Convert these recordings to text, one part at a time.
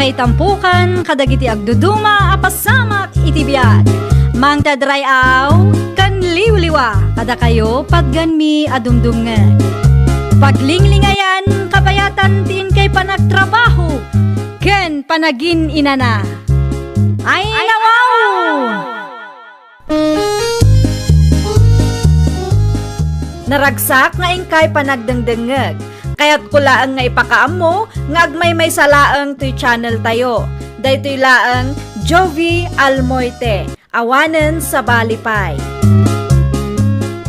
may tampukan, kadagiti agduduma, apasamak itibiyag. Mang tadrayaw, kan liwliwa, kada kayo pagganmi adumdumngeg. Paglinglingayan, kabayatan tiin kay panagtrabaho, ken panagin inana. Ay nawaw! Naragsak nga ingkay panagdengdengeg. Kaya't kulaang nga ipakaam mo, nga agmay may salaang to'y channel tayo. Daytoy laang Jovi Almoite, awanen sa balipay.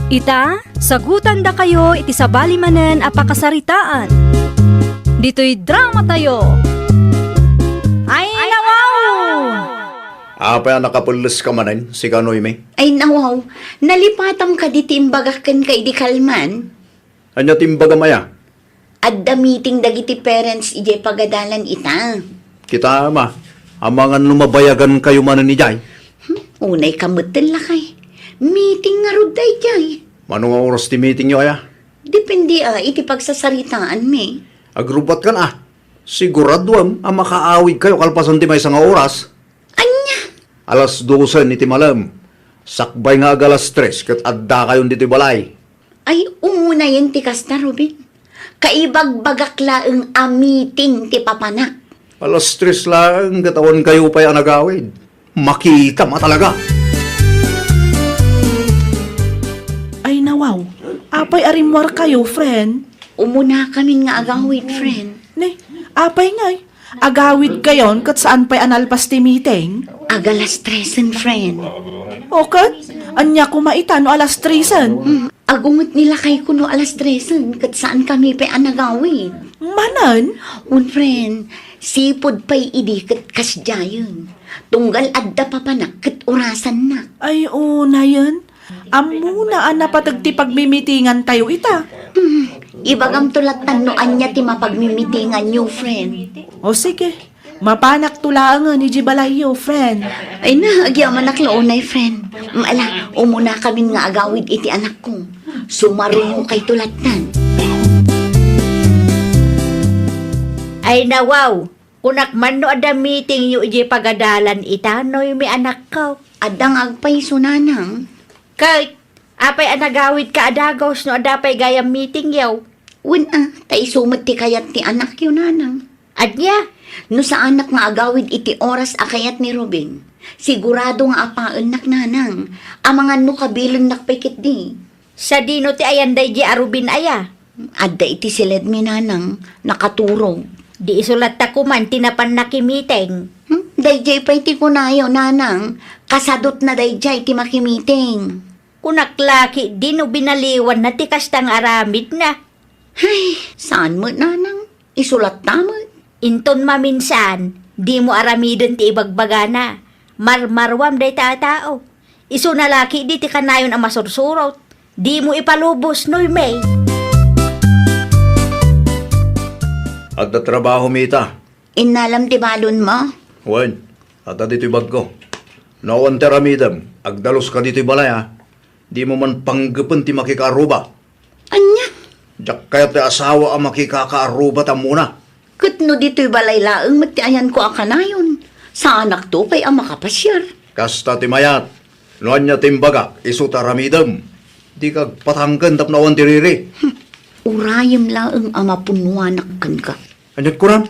Ita, sagutan da kayo iti sa balimanen apakasaritaan. Dito'y drama tayo. Ay nawaw! Apa yan nakapulis ka manin, si Kanoy me? Ay nawaw, nalipatam ka di timbagakan kay di kalman. Anya timbaga maya? Adda meeting dagiti parents ije pagadalan ita. Kita ama, amangan lumabayagan kayo manin ni Jay. Unay kamutin lakay. Meeting nga rod day jay. Manong oras ti meeting nyo kaya? Depende iti pagsasaritaan me. Agrubat ka na. Siguraduam ang makaawig kayo kalpasan ti may isang oras. Anya? Alas 12 iti malam. Sakbay nga alas 3 kat adda kayon diti balay. Ay umuna yan ti kasta Robin. Kaibagbagak laeng a meeting ti papanak. Alas 3 lang katawan kayo pa yung nagawid. Makita ma talaga. Ay nawaw, apay arimwar kayo, friend. Umuna kami nga agawid, friend. Ne, apay ngay. Agawid kayon kat saan pa'y analpas ti meeting? Agalas tresan, friend. O kat, anya kumaita no alas 3. Agungot nila kay kuno alas tresan, kat saan kami pa anagawid. Manan? Un friend, sipod pa'y idi kat kasjayon. Tunggal adda papanak kat orasan na. Ay una yan. Amuna na patagti pagmimitingan tayo ita. Ibagam tulatan no anya ti mapagmimitingan you, friend. O sige, mapanak tulangan ni Jibalayo, friend. Ay na, agyaman naklaonay, friend. Maala, umuna kami nga agawid iti anak ko. Sumarungo kay tulatan. Ay nawaw, kunak man no ada meeting yu iji pagadalan ita no yung may anak ko. Adang agpay sunanang. Kahit apay anagawid ka adagos no adapay gayam meeting yaw. Una, tay sumot ti kayat ti anak yun nanang. Adya, No sa anak nga agawid iti oras akayat ni Robin. Sigurado nga apaan nak nanang. Amangan no kabilang nakpikit di. sa dino ti ayanday di arubin aya. Adda iti silid mi nanang. Nakaturog. Di isulat ta kuman tinapan nakimiting. Dayjay pa iti kunayo nanang. Kasadot na dayjay ti makimiting. Kunak laki di no binaliwan na ti kastang aramid na. Ay, saan mo nanang? Isulat tamot. Inton maminsan, di mo aramidon ti ibagbagana. Marmarwam day tao. Isu na laki di ti kanayon ang masursurot. Di mo ipalubos noy may. Agda trabaho mita. Inalam ti balon mo? Wen, ata dito'y bag ko. Nawan teramidam, agdalos ka dito'y balay ha. Di mo man panggapan ti makikaaruba. Anya? Diyak kaya ti asawa ang makikakaaruba ta muna. Kutno dito'y balay laeng matiayan ko akanayon. Sa anak to pa'y ang makapasyar. Kasta ti mayat, noan niya timbaga, isu taramidam. Di kag patanggan tap nawan tiriri. Urayam laeng ang mapunuanak kan ka. Anyat ko ram?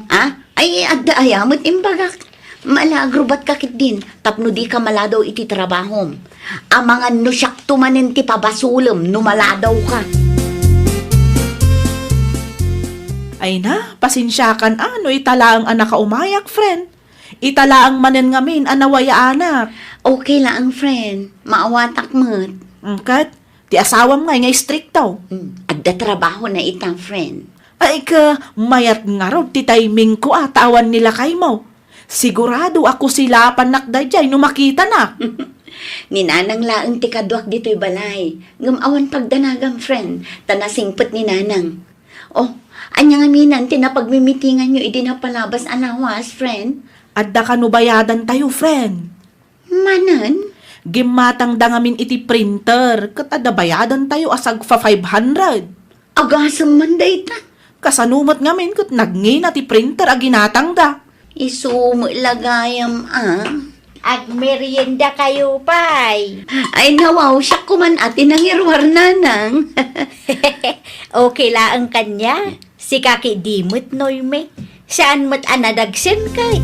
Ay, adda ayamot imbagak. Malagrubat kakit din, tapno di ka maladaw iti trabahom. Amangan no siyak tumanin ti pabasulam, no maladaw ka. Ay na, pasinsyakan ano itala ang anak umayak, friend. Itala ang manen ngamin anawaya anak. Okay lang, friend. Maawatak mo't. Kat, ti asawam nga stricto. Adda trabaho na itang friend. Ay ka, mayat nga raw ti timing ko atawan nila kay mo. Sigurado ako sila panakday jay no makita na. Ninanang laeng ti kadwak dito'y balay. Ngamawan pagdanagam, friend. Tanasingpet ni nanang. Oh, anya nga minan, tinapagmimitingan nyo, idi na palabas anawas, friend. Adda ka no bayadan tayo, friend. Manan? Gimatang da ngamin iti printer, kat adda bayadan tayo asag fa 500. Agasam man day ta. Kasanumot ngamin kat nagngi na ti printer aginatang da. Isumo lagayam Ag merienda kayo, pay. Ay nawaw siya kuman atin ang irwar nanang. Okay la ang kanya. Si kaki dimot noy me. Saan mo't anadagsin kay?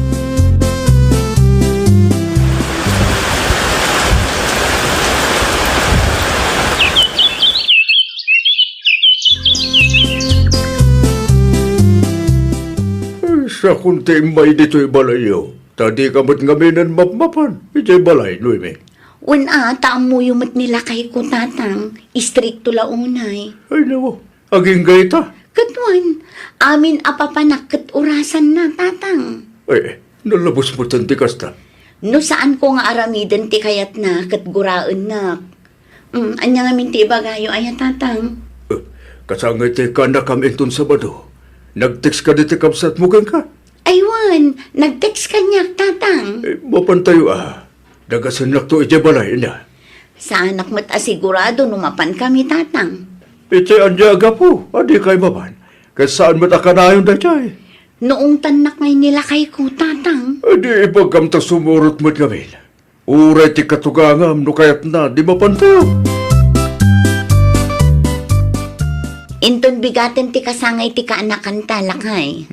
Sa kunti may dito'y balayo. Tadi kamat ngaminan mapmapan. Ito'y balay, Noemi. Una, taam mo yung nila kay ko tatang. Istrikto la unay. Ay nawa, aging gayta. Katwan, amin apapanak kat orasan na tatang. Ay, nalabos mo tanti kasta. No saan ko nga aramidan ti kayat na kat guraan na. Anya nga minti bagayo ay tatang. Kasangay te ka na kami itong Sabado. Nag-text ka dito kapsat mo ka. Aywan, nag-text kanya tatang. Mapantayo Dagasanak to iti balay na. Sa anak mo't asigurado numapan kami tatang. Iti anjaga po, adi kay maman. Kasaan mo takanayon da chay? Noong tanak ngay nila kay ko tatang. Adi ibagam ta sumurot mo't kami. Uray ti katugangam no kayat na di mapantayo. Inton bigaten ti kasangay ti kaanakan talakay.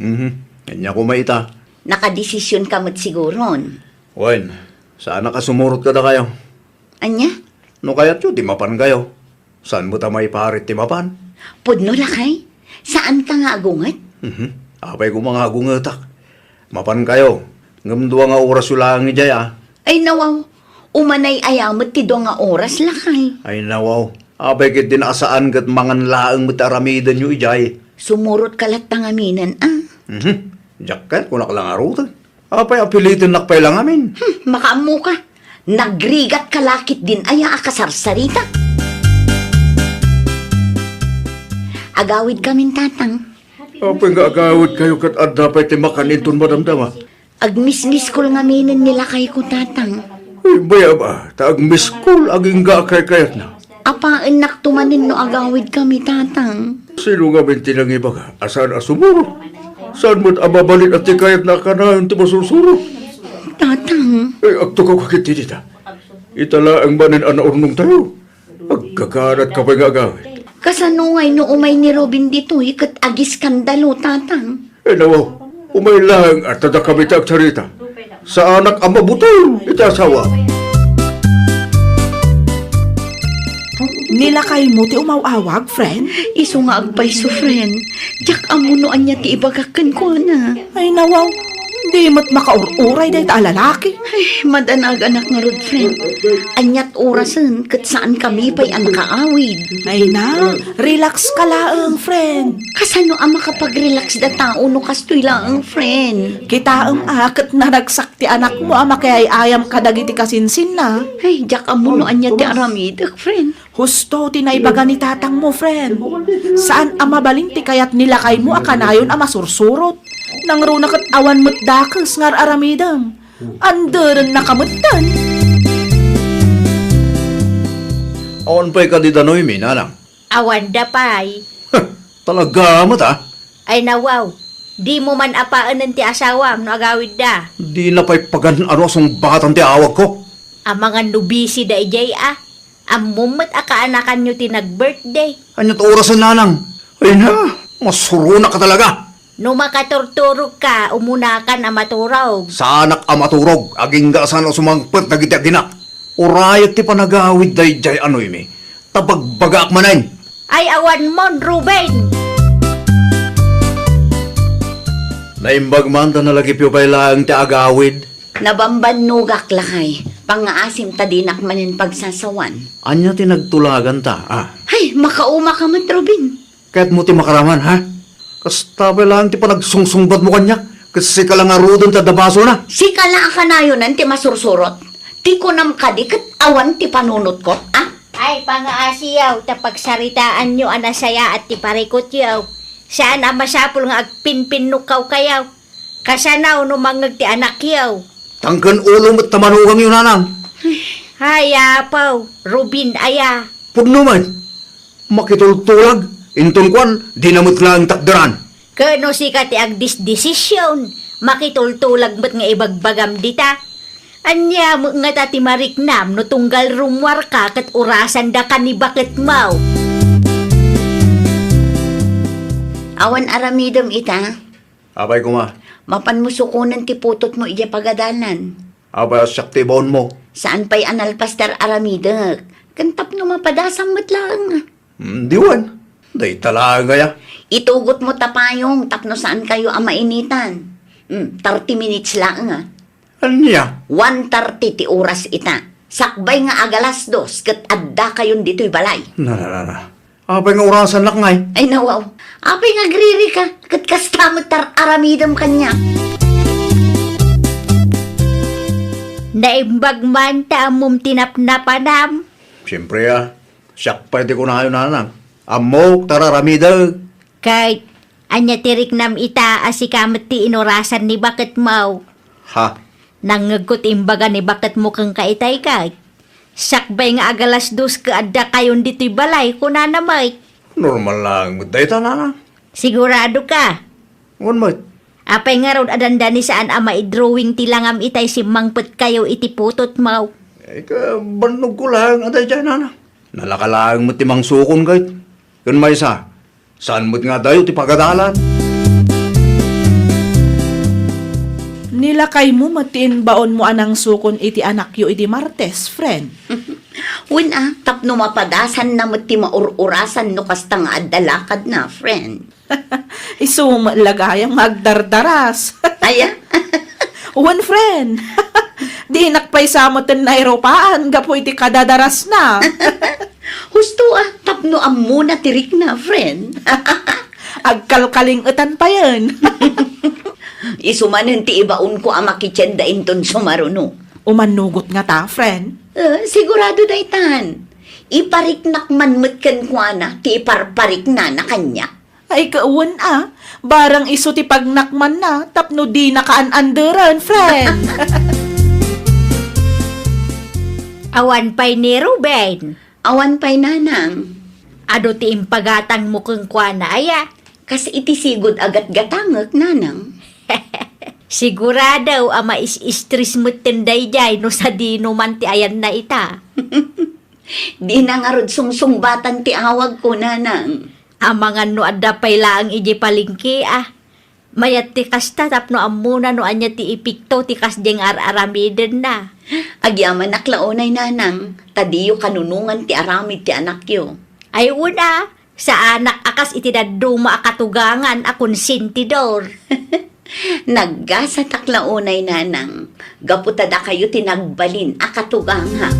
Kanya ko maita. Nakadesisyon ka mo't siguron. Wen, saan ka sumurot ka na kayo? Anya? No kayat yun, di mapan kayo. Saan mo ta may parit ti mapan? Pudno lakay? Saan ka nga agungat? Apay ko mga agungatak. Mapan kayo. Ngamdua nga oras ulang ni Jay Ay nawaw, umanay ayamot ti do nga oras lakay. Ay nawaw. Apay kit din asaan kat mangan laang mataramidan nyo ijay. Sumurot kalat tangaminan Jacket, kung nakalang arutan. Apay apilitin nakpay lang amin. Makaamu ka. Nagrigat kalakit din aya akasarsarita. Agawid kamin tatang. Apay nga agawid kayo kat adapay ti makaninton madamdama. Agmismis kol nga minin nila kay ko tatang. Ay baya ba, taag miss call aging ga kay kayat na. Apaan naktumanin no agawid kami tatang. Sino nga binti ng iba ka? Asan asumuro? Saan mo't ababalit at tikayat na ka na yung timasusuro? Tatang, Ay, akto ka kakititita. Itala ang banin anaurnong tayo. Agkakarat ka pa nga agawid. kasanungay no umay ni Robin dito ikat agis skandalo tatang. Eh nawaw, umay lang at tada kami tagsarita. Sa anak ang mabutol, itasawa. Nilakay mo ti umawawag, friend? Iso nga agpaiso friend. Diyak amunoan niya ti ibagakan ko na. Ay nawaw, di mat makaururay day ta lalaki. Ay, madanag anak nga rod friend. Anyat orasan kat saan kami pa'y ang nakaawid. Ay na, relax ka laang, friend. Kasano ang makapag-relax da tao no kastoy lang friend. Kita ang akit na nagsakti anak mo ama kaya ayam kadagiti kasinsin na. Ay, diyak amunoan niya ti aramidak friend. Husto tinaibaga ni tatang mo, friend. Saan ang mabalinti kaya't nilakay mo akanayon ang masursurot. Nang runakat awan mo't dakas ngar aramidam. Anderan nakamutan. Awan pa'y kadidanoy, minanang. Awan da pay. Talaga mo ta? Ay nawaw. Di mo man apaan ti asawam no agawid da. Di na pa'y pagan ano asong batang ti awag ko. Ang mga nubisi da ijay Ang mumot akaanakan nyo ti nag-birthday. Anyat orasan nanang. Ay na, masuruna ka talaga. No makaturturog ka, umunakan ang maturaw. Sa anak amaturog, aging gasan o sumangpet na gityaginak. Urayat ti panagawid day jay anoy mi. Tabagbagaak manan. Ay awan mon, Ruben! Naimbag man ta nalagi piyo pa'y lang ti agawid. Nabamban nugak lakay. Pangaasim tadinak manin pagsasawan. Anya ti nagtulagan ta, Ay, makauma ka man, Robin. Kahit mo ti makaraman, ha? Kasta pa lang ti panagsungsungbat mo kanya. Kasi ka lang arudon ta dabaso na. Si kala ka na yun ti masursurot. Ti ko nam kadikat awan ti panunot ko, Ay, pangaasiyaw, tapagsaritaan nyo anasaya at tiparikot yaw. Saan ang masapul nga agpinpinukaw kayaw? Kasanaw no mangag ti anak yaw. Tangkan ulo mo't tamanugang yun, nanang. Hay, apaw, Rubin aya. Pugno man. Makitultulag. Inton kwan, di namot lang takdaran. Kano si ka ti agdisdesisyon. Makitultulag ba't nga ibagbagam dita? Anya mo nga tati mariknam no tunggal rumwar ka kat urasan da ka ni bakit mau. Awan aramidom ita. Apay ko ma. Mapan mo sukunan ti putot mo iya pagadalan. Apay asyak ti baon mo. Saan pa'y analpastar aramidek? Kantap no mapadasam mo't lang. Diwan. Day talaga ya. Itugot mo tapayong tapno saan kayo ang mainitan. 30 minutes lang nga. Anya? 1:30 ti oras ita. Sakbay nga agalas 2 kat adda kayon dito'y balay. Na. Apay nga orasan lak ngay. Ay nawaw. Apay nga griri ka. Kat kastamot tar aramidam kanya. Naimbag man ta amom tinapnapanam. Siyempre siyak pa di ko na kayo nanang. Amok, tararamida. Kahit anya tirik nam ita asikamat ti inorasan ni bakit mau. Ha? Nangagot imbaga ni bakit mo kang kaitay kay. Sakbay nga agalas 2 ka adda kayon dito'y balay kuna namay. Normal lang. Day tanana. Sigurado ka. Ngun mo. Apay nga raw adandani saan ama i-drawing tilangam itay si mangpet kayo iti putot mau. Ka, banog ko lang. Aday dyan, nana. Nalakalang mo timang sukon kahit. Kun may isa. Saan mo't nga dayo ti pagadalan? Nilakay mo matiin baon mo anang sukon iti anak yu iti Martes, friend. Win tapno mapadasan na mo't ti maururasan no kasta nga addalakad na, friend. Isum lagayang magdardaras. Aya? One friend. Di nakpay sa mo ten na eropaan, gapo iti kadadaras na. Husto tapno muna tirik na, friend. Agkalkalingutan pa yan. Isumanin ti ibaon ko ang makitsenda inton sumaruno. Umanugot nga ta, friend. Sigurado daytan. Ipariknak man mutken kwa na, ti iparparik na kanya. Ay kauwan barang iso ti pagnakman na, tapno di nakaananderan, friend. Awan pa'y ni Ruben. Awan pa'y nanang. Ado ti impagatang mo kang kwa na aya. Kasi iti sigod agat-gatangak, nanang. Sigurado ama is-stress mo tinday jay no sa dino man ti ayan na ita. Di na nga rod sungsungbatan ti awag ko, nanang. Amangan no adda pay laang iji palingki Mayat ti kasta tapno amuna no anya ti ipikto ti kasdeng ar-aramiden na. Agyaman naklaonay, nanang. Tadiyo kanunungan ti aramid ti anak yo. Ay una, sa anak akas itidaduma akatugangan akon sintidor. Naggasa taklaonay, nanang. Gaputada kayo tinagbalin akatugang ha.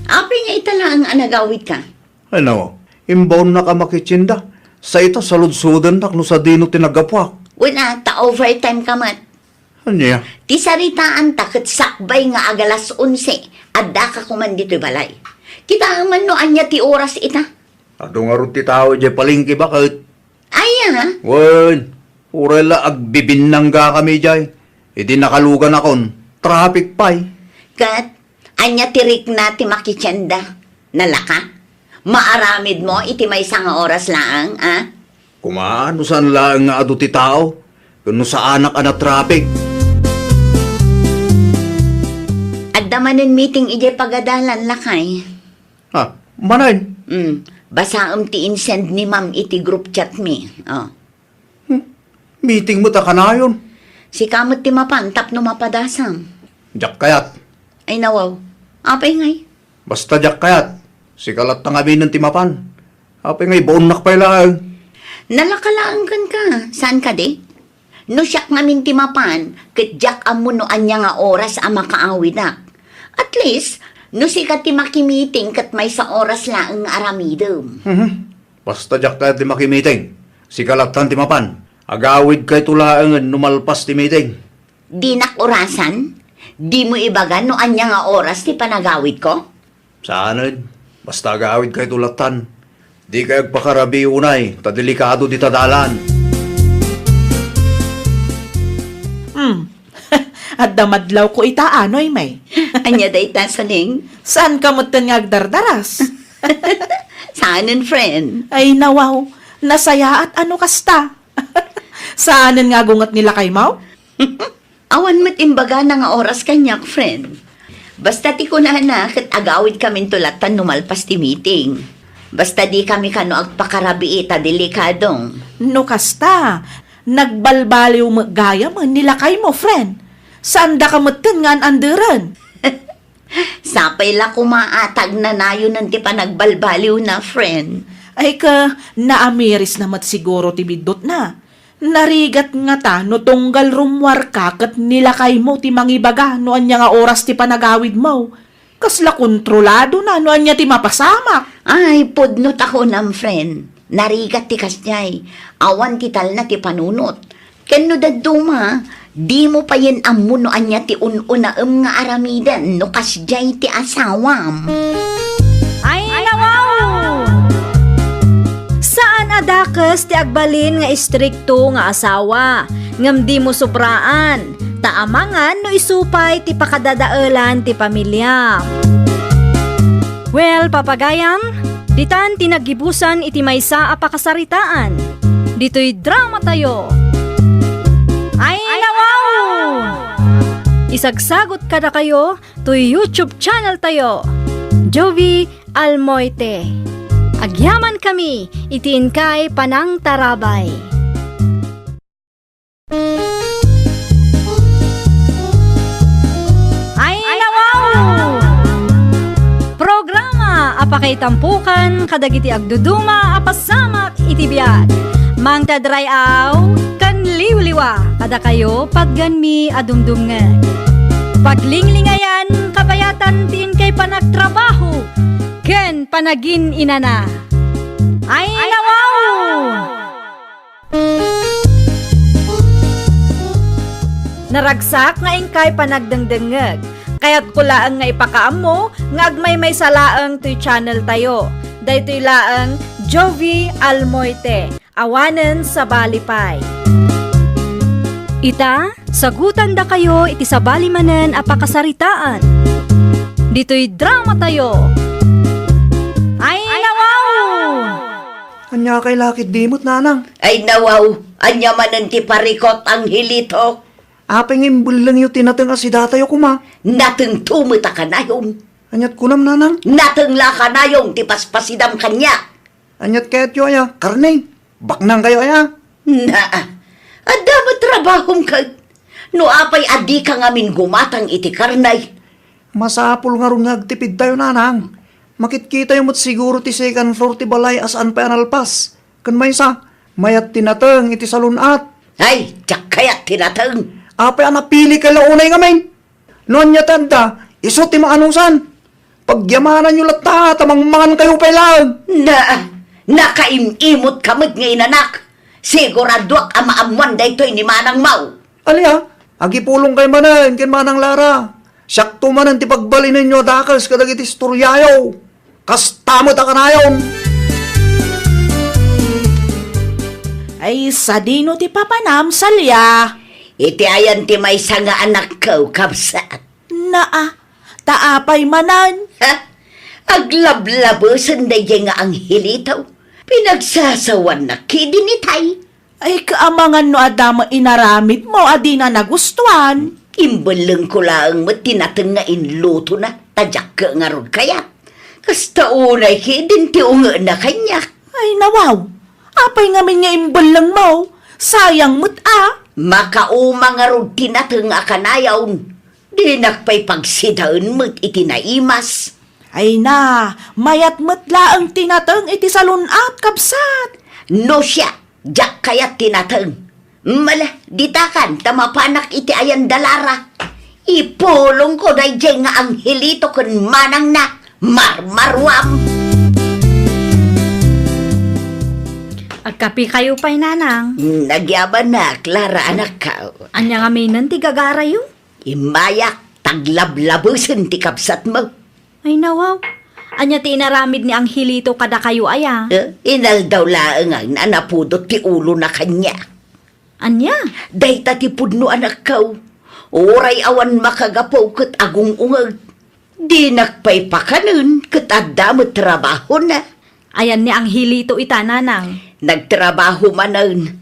Apri nga itala ang anagawid ka. Ano? Imbaon na ka makitsinda. Sa ito, salud-sudan takno sa dino tinagapwak. Wala, ta-overtime ka mat. Anya? Ti saritaan ta ket sakbay nga agalas 11. Adda ka kuman dito'y balay. Kita man no anya ti oras ita. Ado nga ron ti tao dyan palingki ba kahit? Aya, Wen, urela agbibinang ka kami dyan. Hindi nakalugan akon. Traffic pa'y. kat anya tirik na ti makitsenda. Nalaka? Maaramid mo iti may nga oras laang, Kumaano saan lang nga ado ti tao? Kuno sa anak ana traffic. Adda manen meeting ije pagadalan lakay. Ha, manay. Basaam ti insend ni ma'am iti group chat mi. Meeting mo ta kanayon. Si kamot ti mapantap no mapadasam. Jak kayat. Ay nawaw. Apay ngay. Basta jak kayat. Si kalat na kami ng timapan. Apay ngay, baon nakpay lang. Nalakalaan kan ka. Saan ka di? No siyak namin timapan, kitjak amo no anya nga oras ang makaawidak. At least, no si ka ti makimiting kat may sa oras lang ang aramidom. Basta jak kayat di makimiting. Si kalat ng timapan. Agawid kay tulaang numalpas ti meeting. Di nakurasan? Di mo ibagan no anya nga oras ti panagawid ko? Saan? Basta agawid kay tulatan. Di kay agpakarabi unay. Tadelikado di tadalan. At damadlaw ko itaanoy may. Anya day tasaning? Saan ka mo ten nga agdardaras? Saanan, friend? Ay nawaw, nasaya at ano kasta. Saanan nga gungat nila kay Mau? Awan mo't imbaga na nga oras kanyak, friend. Basta ti ko na kat agawid kami tulatan numalpas ti meeting. Basta di kami kano agpakarabi ita delikadong. No kasta, nagbalbaliw gaya mo nila kay mo, friend. Saan da ka matin nga anderan? Sapay la kumaatag na nayo ng ti panagbalbaliw na, friend. Ay ka, naamiris namat siguro ti bidot na. Narigat nga ta, no tunggal rumwar ka, kat nilakay mo ti mangibaga, no anya nga oras ti panagawid mo. Kasla kontrolado na, no anya ti mapasamak. Ay, pudnot ako nam, friend. Narigat ti kasnyay. Awan ti tal na ti panunot. Kano daduma, di mo pa yan amuno anya ti un-unaem nga aramidan, no kasjay ti asawam. Ay, nawaw! Saan adakas ti agbalin nga istrikto nga asawa? Ngam di mo sobraan. Taamangan no isupay ti pakadadaelan ti pamilya. Well, papagayam, ditan tinagibusan iti maysa a pakasaritaan. Dito'y drama tayo. Ay, nawaw! Isagsagot kada kayo to YouTube channel tayo. Jovi Almoite. Agyaman kami, itiin kay Panang Tarabay. Ay, nawaw! Programa apakay tampukan kadagiti agduduma apasamak iti biag. Mang tadrayaw kan liwliwa kada kayo pagganmi adumdumngeg. Paglinglingayan kabayatan tin kay panagtrabaho ken panagin inana. Ay, nawaw! Naragsak nga ingkay panagdengdengeg. Kaya't kulaang nga ipakaam mo, nga agmay may salaang to'y channel tayo. Daytoy laang Jovi Almoite, awanen sa balipay. Ita, sagutan da kayo iti sa balimanen a pakasaritaan. Dito'y drama tayo. Ay, nawaw! Anya kay lakit dimot, nanang. Ay nawaw, anya manan ti parikot ang hilito. Apeng imbul lang yung tinatang asidatayo kuma. Nateng tumita ka na yung. Anyat kunam, nanang. Nateng la ka na yung ti paspasidam kanya. Anyat kaya't yo aya. Karne, baknang kayo aya. Na, adama trabahong ka. No apay adi ka ngamin gumatang iti karnay. Masapul nga ron nagtipid tayo, nanang. Makitkita yung mo't siguro ti second floor ti balay asaan pa analpas. Kan may sa, mayat tinatang iti salunat. Ay, tsak kaya tinateng. Apay anapili ka launay ngamin. Noon niya tanda, iso ti maanusan. Pagyamanan nyo lata, tamangmangan kayo pa lang. Na, nakaimimot kamot nga inanak. Siguradwak amaamuan da ito'y ni Manang Mau. Aliya, agipulong kay manan, kin manang Lara. Sakto manan ti pagbalin ninyo dakas kadag iti istoryayo. Kastamot akanayon. Ay, sa dino ti papanam salya. Iti ayan ti may nga anak ko, kapsat. Naa, taapay manan. Ha? Aglablabusan da nga ang hilitaw. Pinagsasawan na kidinitay. Ay, kaamangan no adama inaramid mo, adi na nagustuhan. Imbalang ko lang mo tinatang nga inluto na. Tadyak ka nga ron kaya. Kasta unay kidin ti unga na kanya. Ay, nawaw. Apay ngamin nga imbal lang mo. Sayang mo't Makauma nga ron tinatang akanayaw. Di nakpay pagsidaan mo't itinaimas. Ay na, mayat matla ang tinatang iti salunat kabsat. No siya, jak kaya tinatang. Mala, ditakan, tamapanak iti ayan dalara. Ipulong ko na nga ang hilito kun manang na marmarwam. Agkapi kayo pa'y nanang. Nagyaban na, Clara anak ka. Anya nga may nanti gagarayo. Imayak, taglablabusin ti kapsat mo. Ay, nawaw. Anya ti inaramid ni Angelito kada kayo aya. Inal daw laang ang nanapudot ti ulo na kanya. Anya? Dayta ti pudno anak ka. Oray awan makagapaw kat agung ungag. Di nakpay pa kanun kat adamot trabaho na. Ayan ni Angelito ita nanang. Nagtrabaho manan.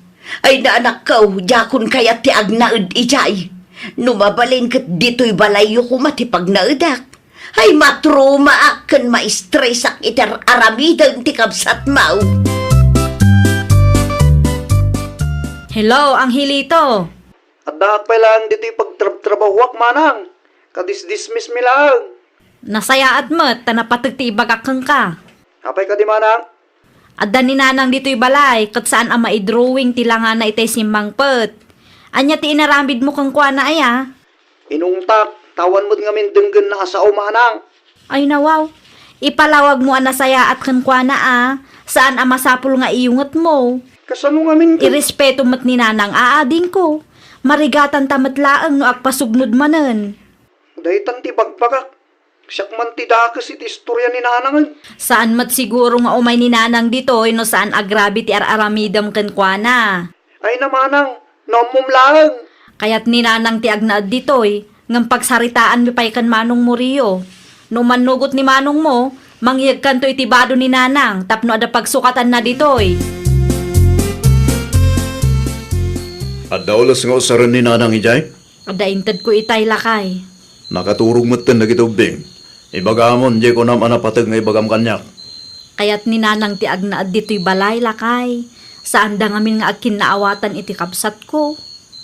Ay na anak ko, jakon kaya ti agnaed ijay. Numabalin kat dito'y balayo ko matipag naedak. Ay matruma akan ma-stress ak iter aramidan ti kabsat mau. Hello, ang hilito. At daak pa lang dito'y pagtrabawak manang. Kadis-dismiss mi lang. Nasayaat mo't, tanapatag ti ibagakang ka. Apay ka di manang? Adda ni nanang dito'y balay, kat saan ang maidrawing tilanga na itay simbang pet. Anya ti inarambid mo kang kwa na aya? Inungtak, tawan mo't ngamin denggan na sa manang. Ay nawaw, ipalawag mo ang nasaya at kang kwa na saan ang masapul nga iyungat mo. Kasano ngamin ka? Irespeto mo't ni nanang aading ko. Marigatan tamat laang no agpasugnod manen. Dahitan ti bagpagak. Siyak man ti dakas iti istorya ni nanangan. Saan mat siguro nga umay ni nanang dito, no saan agrabi ti araramidam ken kwa na. Ay namanang, nomum lang. Kaya't ni nanang ti agnaad ditoy, ngam pagsaritaan mi pay kan manong mo riyo. No manugot ni manong mo, mangyag kan to itibado ni nanang, tapno ada pagsukatan na ditoy. At daulas nga usaran ni nanang ijay? Ada inted ko itay lakay. Nakaturog mo tin nagitubing. Ibagamon, di ko naman napatag nga ibagam kanyak. Kaya't ni nanang ti agnaad ditoy balay lakay. Saan da ngamin nga agkin naawatan iti kapsat ko.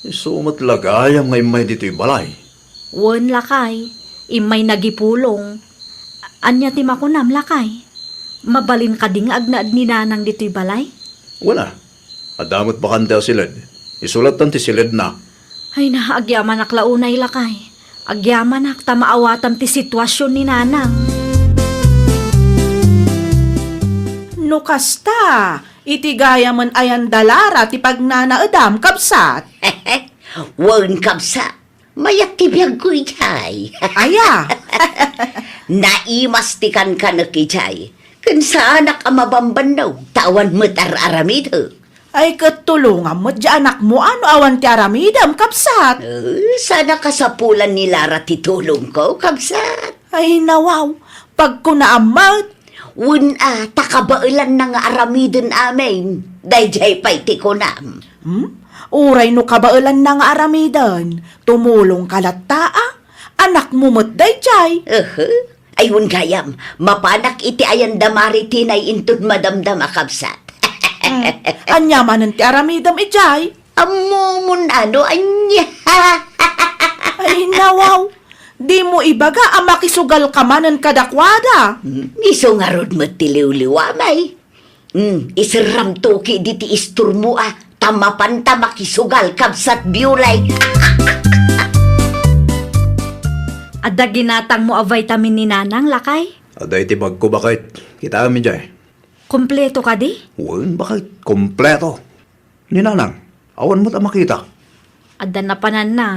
Isumat lagayam nga imay dito'y balay. Wen lakay, imay nagipulong. Anya ti makunam lakay. Mabalin ka ding agnaad ni nanang dito'y balay? Wala. Adamot bakantel silid. Isulat tan ti silid na. Ay na, agyaman ak launay lakay. Agyaman ak tamaawatam ti sitwasyon ni nanang. No kasta, iti gaya man ayan dalara ti pagnanaedam kapsat. Wan kabsa, mayat ti biyag ko ijay. Aya, Naimastikan ka na kijay. Kan saan ak amabamban daw, tawan mo't araramid ho. ay katulungan mo di anak mo ano awan ti aramidam kapsat. Sana kasapulan ni Lara titulong ko, kabsat. Ay nawaw, pag kunaamat, Takabailan na nga aramidin amin. Dayjay pa'y tikunam. uray no kabailan na nga aramidan, tumulong kalataa, anak mo mo't dayjay. Ayun gayam, mapanak iti ayan damari tinay intud madamdam akabsat. Anyaman ti aramidam ijay. Amumun ano, anya. Ay nawaw, di mo ibaga ang makisugal ka manan kadakwada. Iso nga rod mo tiliw-liwamay. Isiram toki di ti istur mo tamapan ta makisugal kabsat biulay. Adda ginatang mo a vitamin ni nanang lakay? Aday ti bagko bakit? Kita kami jay. Kompleto ka di? Wan bakit? Kompleto. Ni nanang, awan mo ta makita. Adda na panan na.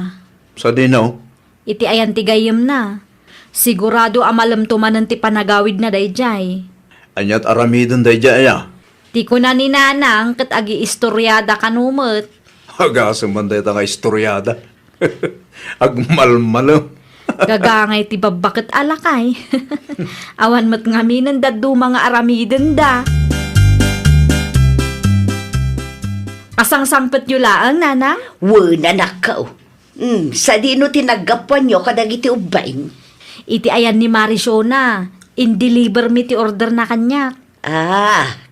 Sa dinaw, Iti ayan ti gayem na. Sigurado amalam tumanan ti panagawid na dayjay. anyat aramidon day jaya. Ti ko na ni nanang kat agi istoryada kanumot. Hagasang man day ta nga istoryada. Agmalmalo. Gagangay ti babakit alakay. Awan mat ngaminan dadu mga aramiden da. Asangsangpet yu laang, nanang? Wan anak ko. Sa dino tinagapan nyo kadagiti ubain. Iti ayan ni Marisona. In-deliver mi ti order na kanya.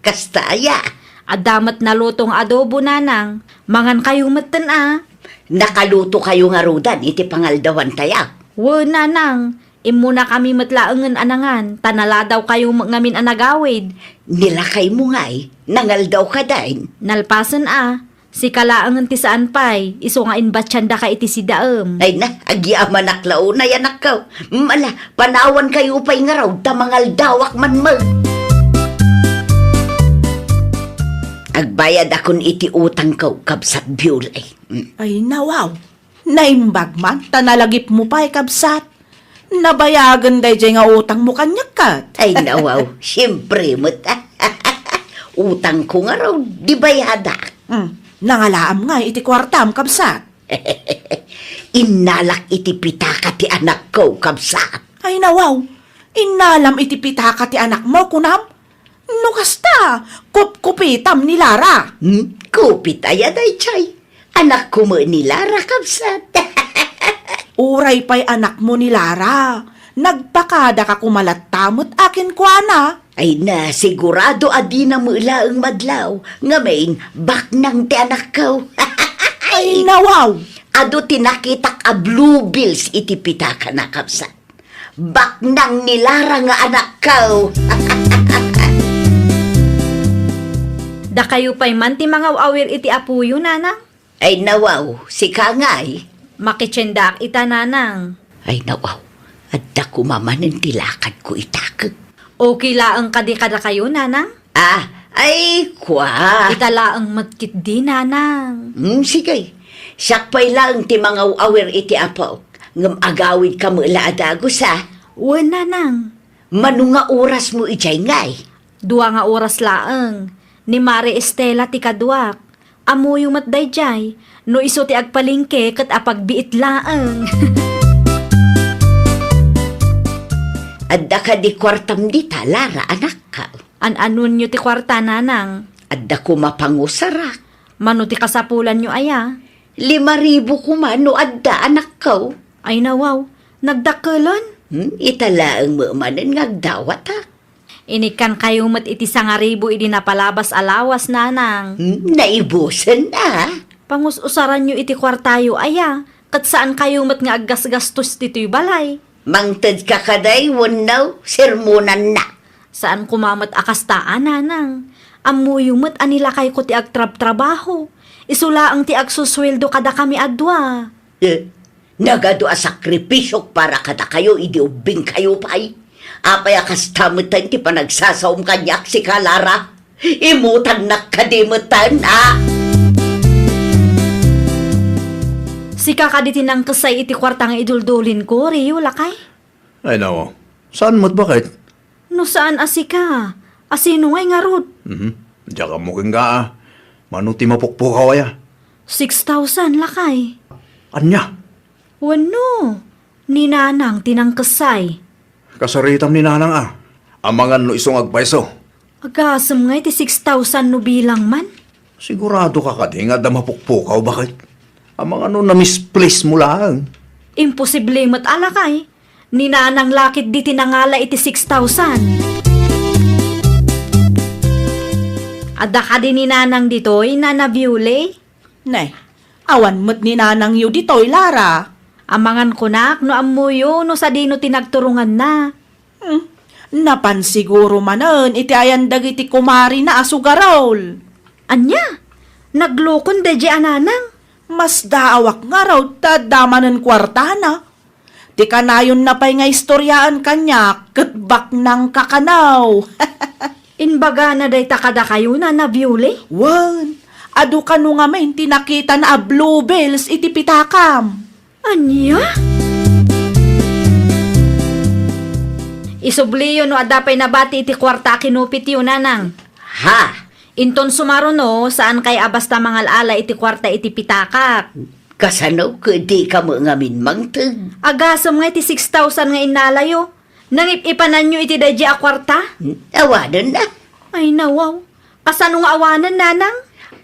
Kastaya. Adamat na lutong adobo, nanang. Mangan kayo matan Nakaluto kayo nga rudan, iti pangaldawan tayak. Nanang. Imuna kami matlaangan anangan. Tanala daw kayo ngamin anagawid. Nilakay mo nga'y, nangaldaw ka dain. Nalpasan Si kalaangan ti saan pay. Iso nga inbatsyanda ka iti si daem. Ay na, agyaman aklaw na yan akaw. Mala, panawan kayo pa'y nga raw, tamangaldawak man mag. Agbayad akon iti utang ko, kabsat biulay. Ay nawaw, naimbag man, tanalagip mo pa kapsat. Nabayagan dayjay nga utang mo kanyak kat. Ay nawaw, siyempre mo't. Utang ko nga raw, di bayadak. Nangalaam nga iti kwartam kapsat. Inalak iti pitaka ti anak ko, kabsat. Ay nawaw, inalam iti pitaka ti anak mo kunam. No kasta, kup-kupitam ni Lara. Kupit aya day chay. Anak ko mo ni Lara kapsat. Uray pa'y anak mo ni Lara. Nagpakada ka kumalattamot akin ko, ana. Ay na, sigurado adi na mo ilaang madlaw. Nga main, bak nang ti anak ko. Ay, nawaw. Ado tinakitak a blue bills iti pitaka na kapsat. Bak nang nilara nga anak ko. Da kayo pa'y man ti mga awir iti apuyo, nanang. Ay nawaw, si Kangay. Makitsendak ita, nanang. Ay nawaw, adda ko mamanin tilakad ko itakag. Okay laang kada kayo, nanang. Ay, kwa. Ita laang matkit di, nanang. Sige. Sakpay lang ti mga awir iti apaw. Ngam agawid ka mo laadagos ha. Uwan, nanang. Mano nga oras mo ijay ngay. Dua nga oras laang. Ni Mare Estela ti kadwak. Amuyo matday jay. No iso ti agpalingke kat apagbiit laang. Adda ka di kwartam di Lara, anak ka. An-anon nyo ti kwarta, nanang. Adda ko mapangusarak. Mano ti kasapulan nyo aya. 5,000 kumano adda anak ko. Ay nawaw, nagdakelon. Italaang mo manan ngagdawat ha. Inikan kayo mat iti 1,000 idi napalabas alawas, nanang. Naibusan na. Pangus-usaran nyo iti kwartayo aya. Kat saan kayo mat nga aggasgastos dito'y balay. Mangtad ka kaday, wanaw, sermonan na. Saan kumamat akastaan, nanang? Amuyo mat anila kay ko ti agtrab-trabaho. Isula ang ti agsusweldo kada kami adwa. Nagado a sakripisyok para kada kayo, idiubing kayo pa'y. Apay akastamutan ti panagsasaom kanyak si Kalara. Imutan na kadimutan, Si kakaditin ng kasay iti kwartang iduldulin ko, Rio, lakay? Ay nawa, saan mo't bakit? No saan asika? Asino ngay nga rod? Diyan ka mukhang ka Manuti mapukpukaw aya. 6,000 lakay. Anya, Wano? Ni nanang tinangkasay. kasaritam ni nanang Amangan no isong agpaiso. Agasam nga iti 6,000 no bilang man. Sigurado ka kadi nga da mapukpukaw bakit? Amangan no na-misplace mo lang. Imposible mat alakay. Ni nanang lakit di tinangala iti 6,000. Adda ka din ni nanang ditoy, Nana Viole? Ne, awan mo't ni nanang yu ditoy, Lara. Amangan ko nak, no amuyo, no sa dino tinagturungan na. Napansiguro manan, iti ayan dagiti kumari na asugarol. Anya? Naglukon da di ananang? Mas daawak nga raw, tadamanan kwarta na. Di kanayon na pa'y nga istoryaan kanya, katbak ng kakanaw. Inbaga na day takada kayo, Nana Viole? Wan, adu ka no nga main tinakita na a bluebells iti pitakam. Anya? Isubliyo no adapay nabati iti kwarta kinupit yun, nanang. Ha? Inton sumaro no, saan kay abasta mangal ala iti kwarta iti pitakak. Kasano ko di ka mo ngamin mangtag. Agasam nga iti 6,000 nga inalayo. Nangipipanan nyo iti dadya a kwarta? Awanan na. Ay nawaw. Kasano nga awanan, nanang?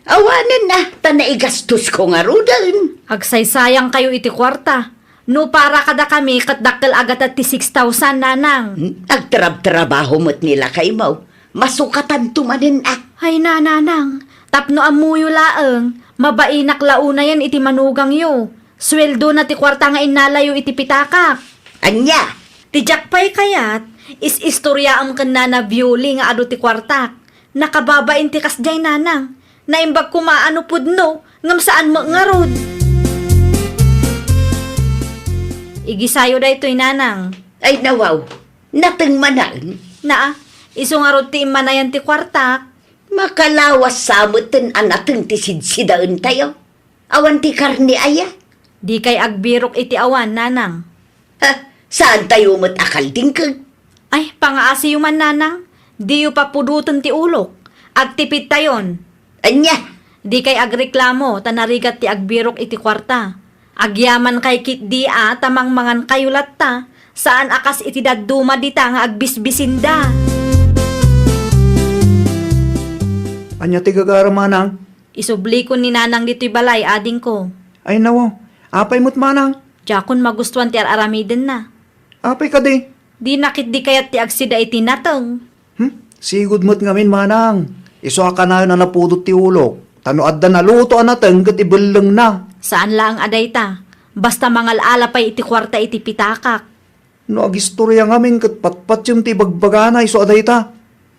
Awanan na. Tanaigastos ko nga rudan. Agsaysayang kayo iti kwarta. No para kada kami katdakkel agat at ti 6,000, nanang. Agtrab-trabaho mo't nila kay mo. Masukatan tumanin Ay nanang, tapno amuyo laeng, mabainak launa yan iti manugang yo. Sweldo na ti kwarta nga inalayo iti pitakak. Anya? Ti jakpay kayat, is-istorya ang kanana Viole nga ado ti kwartak. Nakababain ti kasjay, nanang. Naimbag kumaano pudno, ngam saan mo nga rod. Igisayo da ito'y nanang. Ay nawaw. Natang manan. Na, iso nga rod ti imanayan ti kwartak. Makalawas samutin anatang ti sidsidaan tayo. Awan ti karni aya. Di kay agbirok iti awan, nanang. Saan tayo mo't akal dingkag? Ay, pangaasi yung man, nanang. Di yu papudutan ti ulok. Agtipid tayon. Anya? Di kay agreklamo, tanarigat ti agbirok iti kwarta. Agyaman kay kit di tamang mangan kayo latta. Saan akas iti daduma dita nga agbisbisinda. Anya ti gagara manang? Isubli ko ni nanang dito'y balay, ading ko. Ay nawa, apay mo't manang. Jakon magustuhan ti aramiden na. Apay ka di. Di nakit di kayat ti agsida iti natong. Sigud mo't ngamin manang. Iso ka na yun na napudot ti ulok. Tanoad na naluto anateng kat ibelang na. Saan lang aday ta? Basta mangalala pa iti kwarta iti pitakak. No agistorya ngamin kat patpat yung ti bagbagana iso aday ta.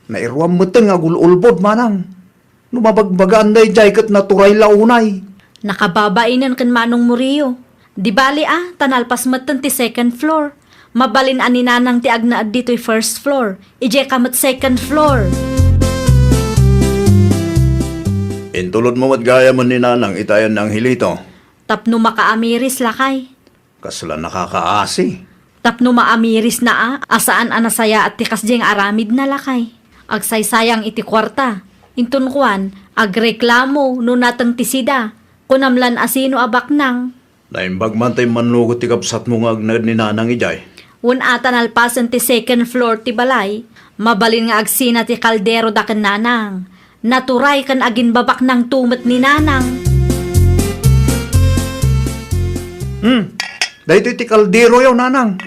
Nairuam mo nga gululbod manang. No mabagbagaan day jay kat naturay launay. Nakababainan kan manong Murillo. Di bali tanalpas matan ti second floor. Mabalin ani nanang ti agnaad dito'y first floor. Ije kamat second floor. Intulod mo at gaya mo ni nanang itayan ng hilito. Tapno makaamiris lakay. Kasla nakakaasi. Tapno maamiris na asaan anasaya at tikas jeng aramid na lakay. Agsaysayang iti kwarta. Intun kuan, agreklamo no natang tisida. Kunamlan asino abaknang. Naimbag man tayo manlugot ti kapsat mo nga agnad ni nanang ijay. Un atan alpasan ti second floor ti balay. Mabalin nga agsina ti kaldero da ken nanang. Naturay kan agin babak ng tumet ni nanang. Dahito ti kaldero yaw nanang.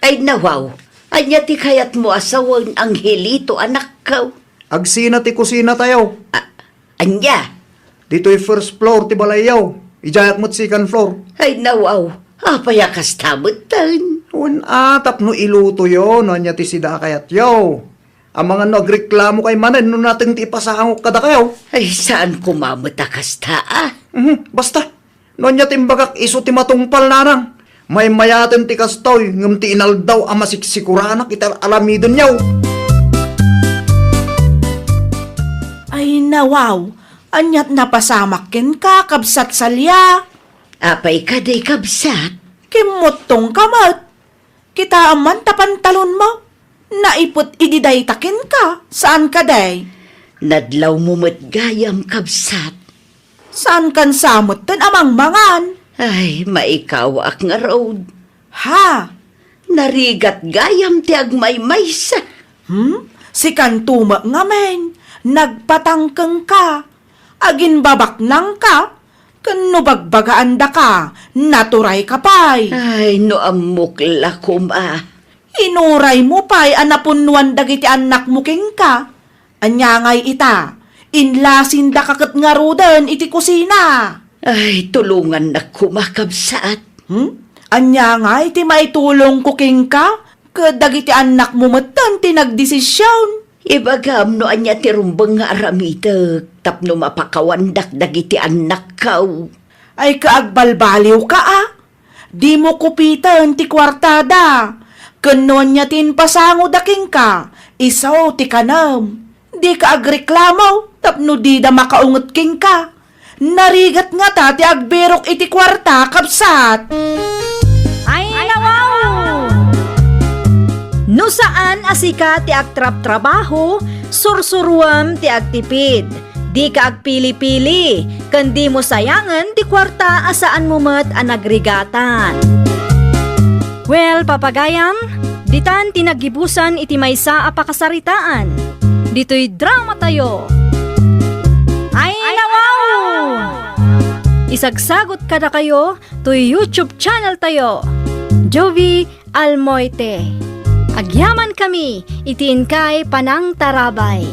Ay nawaw, anya ti kayat mo asawan ang hilito anak ka. Agsina ti kusina tayo. Anya, Dito'y first floor ti balay yaw. Ijayat mo't second floor. ay nawaw, apaya kastamutan. Tap no iluto yun. Anya ti sida kayat yaw. Ang mga nagreklamo kay manen no nating ti ipasahangok kada kayaw. Ay saan kumamata kasta Basta. No anya timbagak iso ti matungpal nanang. May mayaten ti kastoy. Ngam ti inaldaw ang masiksikuranak itar alamidon yaw. Ay nawaw, anyat napasamakin ka, kabsat salya. Apay ka day kabsat. Kimotong kamat. Kita aman tapantalon mo. Naipot ididay takin ka. Saan ka day? Nadlaw mo gayam kabsat. Saan kan samot tan amang mangan? Ay, maikaw ak nga road. Ha? Narigat gayam ti agmaymaysa. Si kantuma nga men. Nagpatangkeng ka. Agin babak nang ka. Kano bagbagaan da ka. Naturay ka pay. Ay, no amukla kuma. Inuray mo pa'y anapunuan dagiti anak mo king ka. Anyangay ita, inlasin da kakat nga rudan iti kusina. Ay, tulungan na kumakabsat. Anyangay ti maitulong ko king ka, kadagiti anak mo matan ti nagdesisyon. Ibagam no anya ti rumbang nga aramitek, tapno mapakawandak dagiti anak kaw. Ay kaagbalbaliw ka Di mo kupitan ti kwartada. Kanon niya tinpasango daking ka, isaw ti kanam. Di ka agreklamo, tapno di da makaungot king ka. Narigat nga ta ti agberok iti kwarta kapsat. Ay nawaw! No saan asika ti agtrap-trabaho, sursuruam ti agtipid. Di ka agpili-pili, kandi mo sayangan ti kwarta asaan mo met anagrigatan. Well, papagayam, ditan tinagibusan iti maysa a pakasaritaan. Dito'y drama tayo. Ay nawaw! Isagsagot kada kayo to YouTube channel tayo. Jovi Almoite. Agyaman kami, itiin kay Panang Tarabay.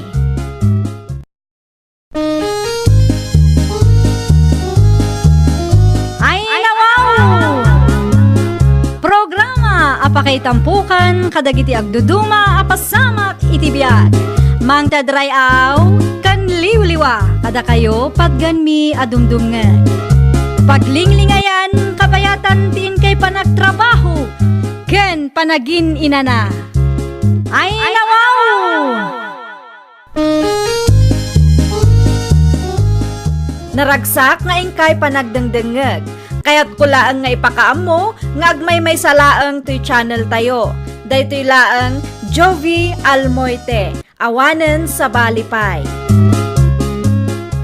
Ay nawaw! Programa apakay tampukan kadagiti agduduma apasamak itibiyag. Mang tadrayaw kan liwliwa kada kayo pagganmi adumdumngan. Paglinglingayan kapayatan tiin kay panagtrabaho ken panagin inana. Ay nawaw! Naragsak nga ingkay panagdengdengeg. Kaya't kulaang nga ipakaam nga agmay salaang to'y channel tayo. Daytoy laang Jovi Almoite. Awanen sa balipay.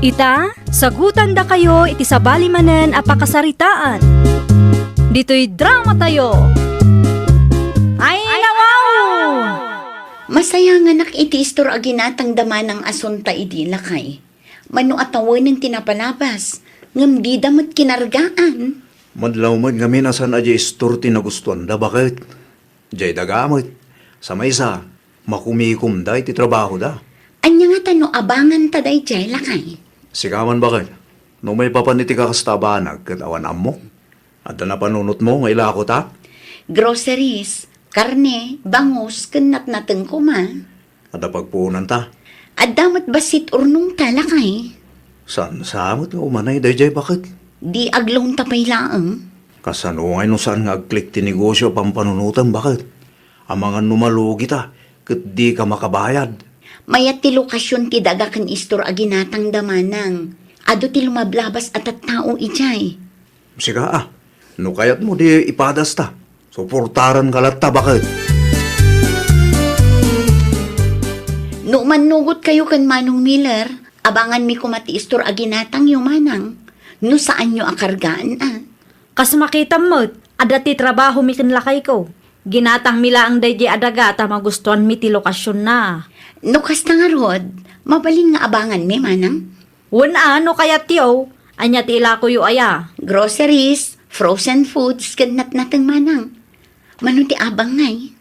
Ita, sagutan da kayo iti sa balimanen a pakasaritaan. Dito'y drama tayo. Ay nawaw! Masaya nga nak iti istor aginatang dama ng asunta idi lakay. Mano atawa ng tinapalabas. Ngam di damot kinargaan. Madlaw mo nga minasan aja istorti na gustuan da bakit? Jay dagamit. Sa maysa, makumikom da iti trabaho da. Anya nga tano abangan ta day jay lakay. Sigaman bakit? No may papaniti ka kastabanag kat awan ammo. At na panunot mo nga ilako ta? Groceries, karne, bangus, kanat nateng kuma. At pagpunan ta? At damat basit urnong talakay. Saan samot nga umanay da jay bakit? Di aglong tapay laang. Kasano ngay no saan nga agklik ti negosyo pampanunutan bakit? Ang mga numalugi ta, kat di ka makabayad. Mayat ti lokasyon ti dagakan istor aginatang damanang. Ado ti lumablabas at tao ijay. Siga no kayat mo di ipadas ta. Suportaran ka latta bakit? No manugot kayo kan Manong Miller, abangan mi kumati istor aginatang yung manang. No saan nyo akargaan Kas makita mo't, adati trabaho mi kinlakay ko. Ginatang mila ang daydi adaga ta magustuhan mi ti lokasyon na. No kasta nga rod, mabalin nga abangan mi manang. Wala ano kaya tiyo, anya ti ila ko yu aya. Groceries, frozen foods, kanat natang manang. Mano ti abang ngay.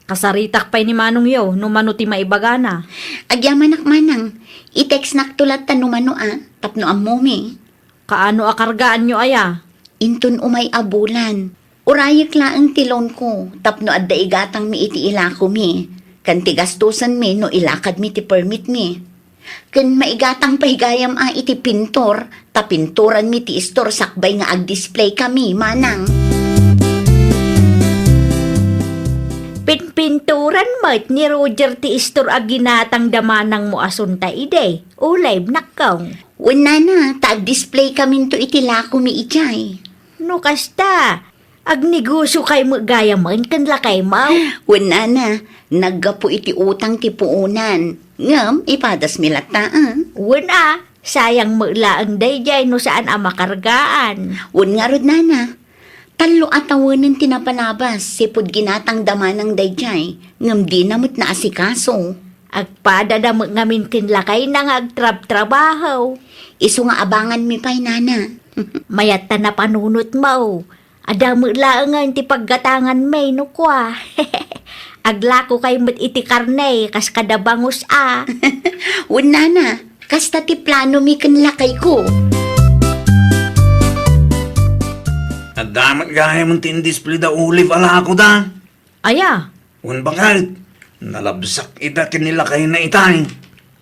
Kasaritak pa'y ni Manong yo, no mano ti maibagana. Agyaman manang, i-text naktulat ta no mano tapno ang mumi. Kaano akargaan nyo aya? Intun umay abulan. Urayik laang tilon ko, tapno adda igatang mi iti ilako mi. Kan tigastusan mi no ilakad mi ti permit mi. Kan maigatang pahigayam iti pintor, ta pinturan mi ti istor sakbay nga ag-display kami, manang. Pinpinturan mo't ni Roger ti istor aginatang damanang mo asunta ide. Ulay, nakaw. Wala na, ta ag-display kami to iti lako mi ijay. No kasta, agnegosyo kay mo gaya man kanla kay mau. Wala na, naggapo iti utang ti puunan. Ngam, ipadas mi lata, Wala, sayang mo laang dayjay no saan ang makargaan. Wan nga rod nana. Talo atawanan tinapalabas, sipod ginatang dama ng dayjay, ngam di namot na asikaso. Agpada mo ngamin kinlakay na nga agtrab-trabaho. Iso nga abangan mi pay nana. Mayat ta na panunot mo. Adamo laang nga ti paggatangan may no kwa. Aglako kay mo't iti karne, kas kada bangus Wan nana, kasta ti plano mi kanlakay ko. At damat gaya mong tin-display da olive ala ako da. Aya, Wan bakit? Nalabsak ita kinila kayo na itay.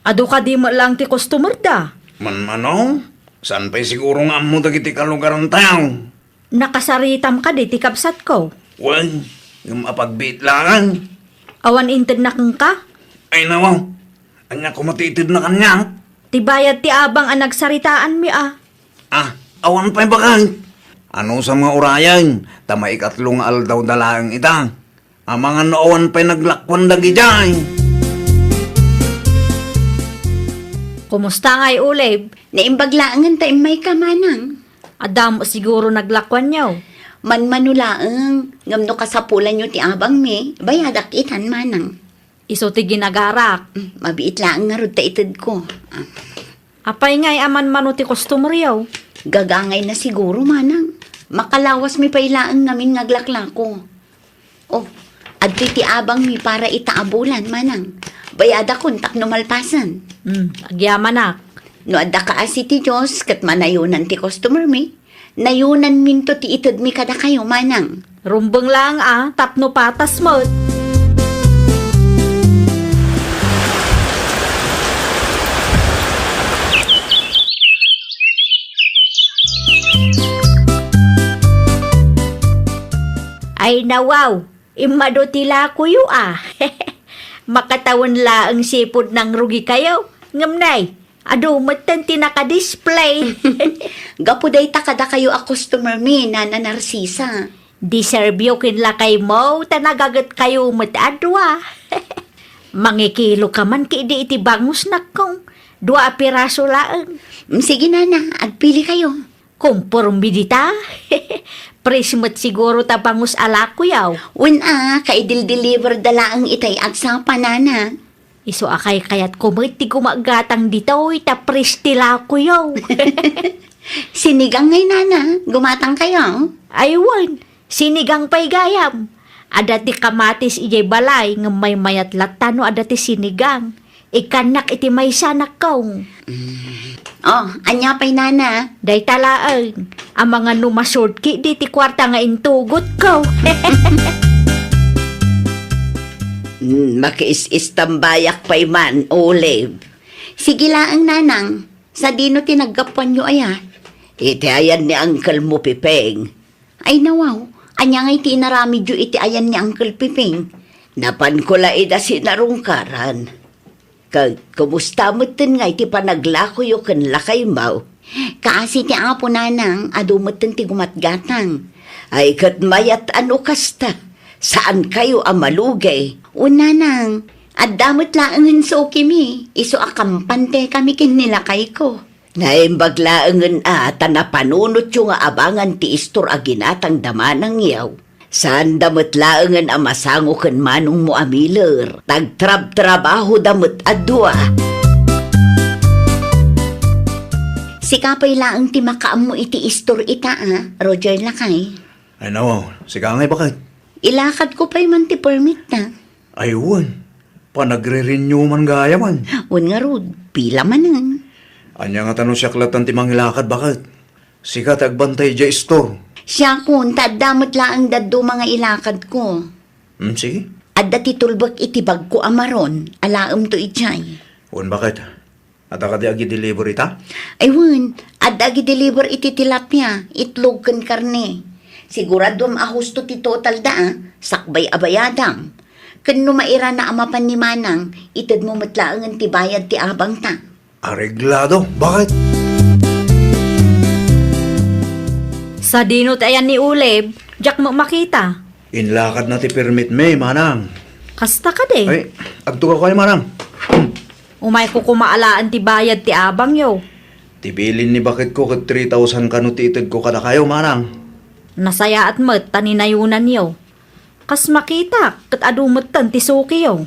ado ka di mo lang ti customer da. Manmano? Saan pa'y siguro nga mo dagiti kalugaran tayo? Nakasaritam ka di ti kapsat ko. Wan, yung mapagbit lang. Awan inted na kang ka. Ay nawaw, anya kumatitid na kanya. Tibayad ti abang ang nagsaritaan mi Awan pa'y bakit? Ano sa mga urayan? Tama ikatlong aldaw dalaang ita. Ang mga nooan pa'y naglakwan dagi dyan. Kumusta nga'y ulib? Naimbaglaangan tayo may kamanang. Adam siguro naglakwan niyaw. Manmanulaang, ngam no kasapulan nyo ti abang mi, bayadak itan manang. Iso ti ginagarak. Mabiit lang nga rod ta itid ko. Apay nga'y aman mano ti customer yaw. Gagangay na siguro manang. Makalawas mi pailaan namin ngaglaklako. Oh, adto ti abang mi para itaabulan manang. Bayada kontak no malpasan. Agyaman nak. No adda ka asi ti Diyos kat manayunan ti customer mi. Nayunan minto ti itod mi kada kayo manang. Rumbeng lang tapno patas mo. Ay nawaw, imado tila kuyo Makatawan la ang sipod ng rugi kayo. Ngamnay, ado matan tinaka-display. Gapuday ta kada kayo a customer mi na Narsisa. Diserbyo kinlakay mo, tanagagat kayo matadwa. Mangikilo ka man kidi iti bangus na kong. 2 piraso laang. Sige nana, agpili kayo. Kumpurumbidita. Prismat siguro ta bangus ala kuyaw. Kaidil-deliver dala ang itay agsapan nana. Iso akay kayat kumit ti gumagatang dito, tapristila ko yaw. Sinigang ngay nana, gumatang kayo. Aywan, sinigang pa'y gayam. Ada ti kamatis ijay balay, ng may mayat latano ada ti sinigang. Ikanak iti may sanak kong. Oh, anya pa'y nana. Day talaan, ang mga numasord ki di ti kwarta nga intugot ko. Makiis-is tambayak pa'y man, Olive. Sige laang nanang, sa dino tinagapan nyo aya. Iti ayan ni Uncle mo, Pipeng. Ay nawaw, anya nga iti inarami jo iti ayan ni Uncle Pipeng. Napan ko la ida sinarungkaran. Kumusta mo tin nga iti panaglako yo ken lakay maw. Kaasi ti apo nanang, adu mo tin ti gumatgatang. Ay kat mayat ano kasta. Saan kayo amalugay? Una nang, at damot laangan so kimi. Iso akampante kami kinilakay ko. Naimbag laangan na panunot yung abangan ti istor aginatang damanang yaw. Saan damot laangan masango kan manong mo amiler. Tagtrab-trabaho damot adwa. Sikapay laang ti makaam mo iti istor ita Roger Lakay. Ay nawaw, sige ngay bakit? Ilakad ko pa'y man ti permit na. Aywan, panagre-renew man gaya man. Un nga rod, pila manan. Anya nga tanong siya klatan ti mangilakad bakit? Sika tagbantay dya store. Siya kun, tadamot laang daddo mga ilakad ko. Sige. Adda ti tulbak itibag ko amaron, alaam to ijay. Wan bakit? At ka di agi delivery ta? Ayun, adda gi-deliver iti tilapia, itlog kan karne. Sigurado maahusto ti total da, sakbay abayadam. Kano maira na amapan ni Manang, itad mo matlaangan ti bayad ti abang ta. Areglado, bakit? Sa dinot ayan ni Uleb, jak mo makita. Inlakad na ti permit may, manang. Kasta ka de. Ay, agto ka kayo, manang. Umay ko kumaalaan ti bayad ti abang yo. Tibilin ni bakit ko kat 3,000 kano ti itad ko kada kayo, manang. Nasaya at met taninayunan yo. Kas makita, kat adumetan ti suki yo.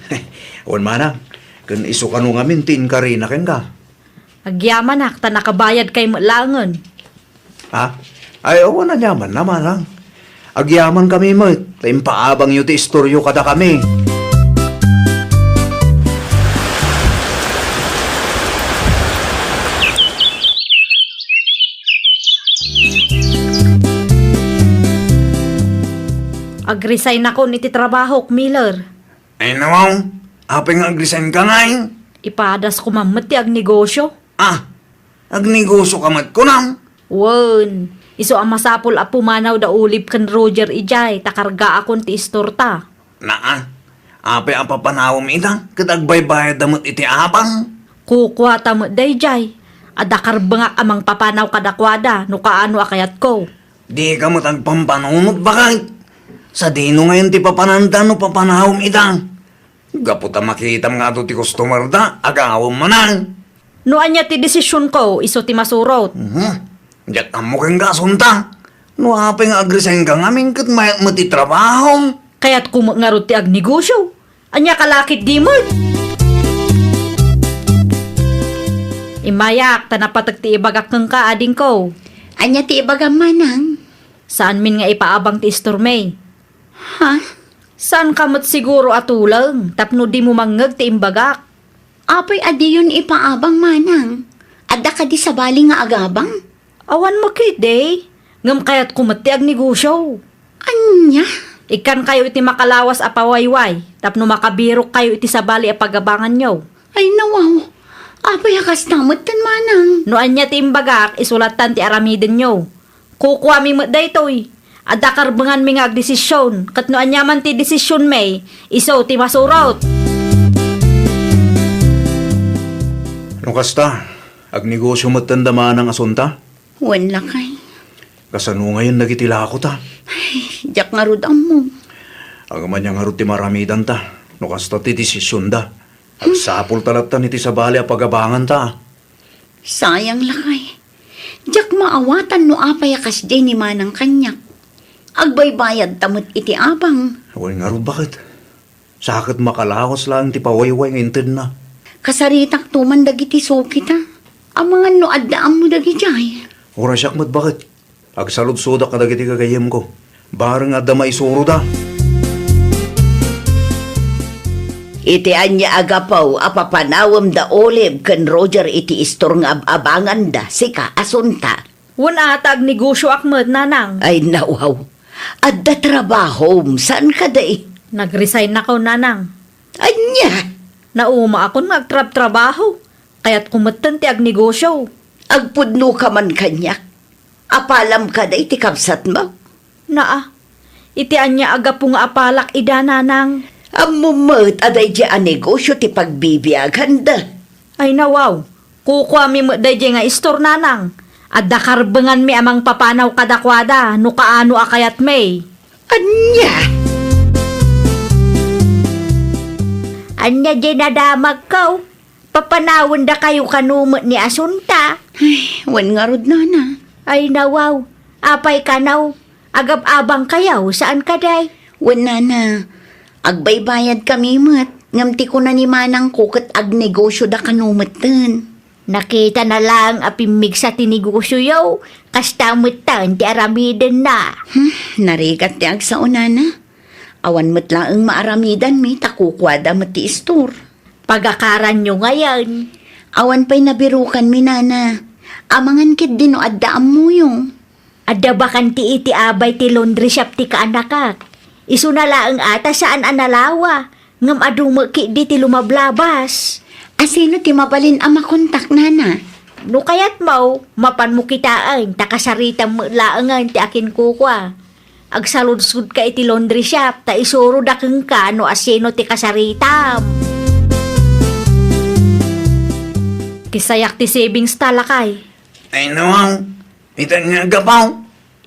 Wan manang, kan iso kano ngamin tin ka rin ken ka. Agyaman ak, ta nakabayad kay malangan. Ha? Ay, awan na yaman na, manang. Agyaman kami mo, taimpaabang yu ti istoryo kada kami. Agresign ako ni ti trabaho, Miller. Ay nawaw, apeng agresign ka ngay. Ipadas ko mamat ti ag negosyo. Agnegosyo ka mat ko nang. Wen, iso ang masapol a pumanaw da ulip kan Roger ijay, takarga akon ti istorta. Ape ang papanawam ita, kadagbaybayad damot iti apang. Kukwa tamot day jay. Adakar bangak amang papanaw kadakwada, no kaano akayat ko. Di ka mo tagpampanunot bakit? Sa dino ngayon ti papananda no papanawam ita. Gaputa makitam nga to ti customer da, agawam manan. No anya ti desisyon ko, iso ti masurot. Diyak amo kang gasunta. No ape nga agresign ka ngamin kat mayat mo ti trabaho. Kaya't kumangarot ti ag negosyo. Anya kalakit di mo. Imayak, tanapatag ti ibagak kang kaading ko. Anya ti ibagam manang. Saan min nga ipaabang ti istormay? Ha? Saan kamot siguro atulang, tapno di mo mangag ti imbagak? Apoy adi yun ipaabang manang. Adda ka di sa bali nga agabang. Awan makide. Ngam kaya't kumati ag negosyo. Anya? Ikan kayo iti makalawas a pawayway, tapno makabirok kayo iti sabali a pagabangan nyo. Ay nawaw. Apoy akas namot tan manang. No anya ti imbagak, isulatan ti aramiden nyo. Kukuha mi mo daytoy. Adda karbangan mi nga ag desisyon, kat no anya man ti desisyon may, iso ti masurot. No kasta, agnegosyo mo tandamaan ang asunta? Wala kay. Kasano ngayon nagitila ako ta? Diyak nga rod mo. Agaman niya nga rin ti maramidan ta. No kasta ti desisyon da. Agsapol talatan iti sabali a pagabangan ta. Sayang lakay. Diyak maawatan no apay akas day ni manang kanyak. Agbaybayad tamot iti abang. Awan nga rin bakit? Sakit makalawas lang ti pawayway ng inted na. Kasaritak tuman dagiti sukit ha. Ang mga noaddaan mo dagiti. Ora siyak mat bakit? Agsalud-sudak ka dagiti kagayem ko. Barang adda maisuro da. Iti anya agapaw apapanawam da olive ken Roger iti istor nga abangan da sika asunta. Wala atag negosyo akmet, nanang. Ay nawaw. Adda trabaho saan ka da eh? Nag-resign na ko, nanang. Anya. Nauma akong magtrab-trabaho. Kaya't kumatan ti ag negosyo. Agpudno ka man kanyak. Apalam ka da iti kapsat mo. Naa, iti anya aga po nga apalak ida, nanang. Ang mumot aday di ang negosyo ti pagbibiyagan da. Ay nawaw, kukuha mi mo day nga istor, nanang. At dakarbengan mi amang papanaw kadakwada, no kaano akayat may. Anya. Anya di nadamag kaw. Papanawon da kayo kanumot ni Asunta. Ay, wan nga rod na. Ay nawaw, apay kanaw. Agab-abang kayaw, saan ka day? Wan na. Agbaybayad kami mat. Ngamti ko na ni manang kukot ag negosyo da kanumatan. Nakita na lang apimig sa tinegosyo yaw. Kastamutan ti aramiden na. Narigat ti ag sa unana. Awan mo't lang ang maaramidan mi takukwada mati istor. Pagakaran nyo ngayon. Awan pa'y nabirukan mi nana. Amangan kit din o addaam mo yung. Adda bakan ti iti abay ti laundry shop ti kaanakak. Isu na laang ata saan analawa. Ngam adumaki di ti lumablabas. Asino ti mabalin ang makontak nana? No kayat mau, mapan mo kitaan, takasarita mo laangan ti akin kukwa. Agsaludsud ka iti laundry shop, ta isuro dakeng ka no asino ti kasaritam. Kisayak ti savings talakay. Ay nawang, ita nga gapaw.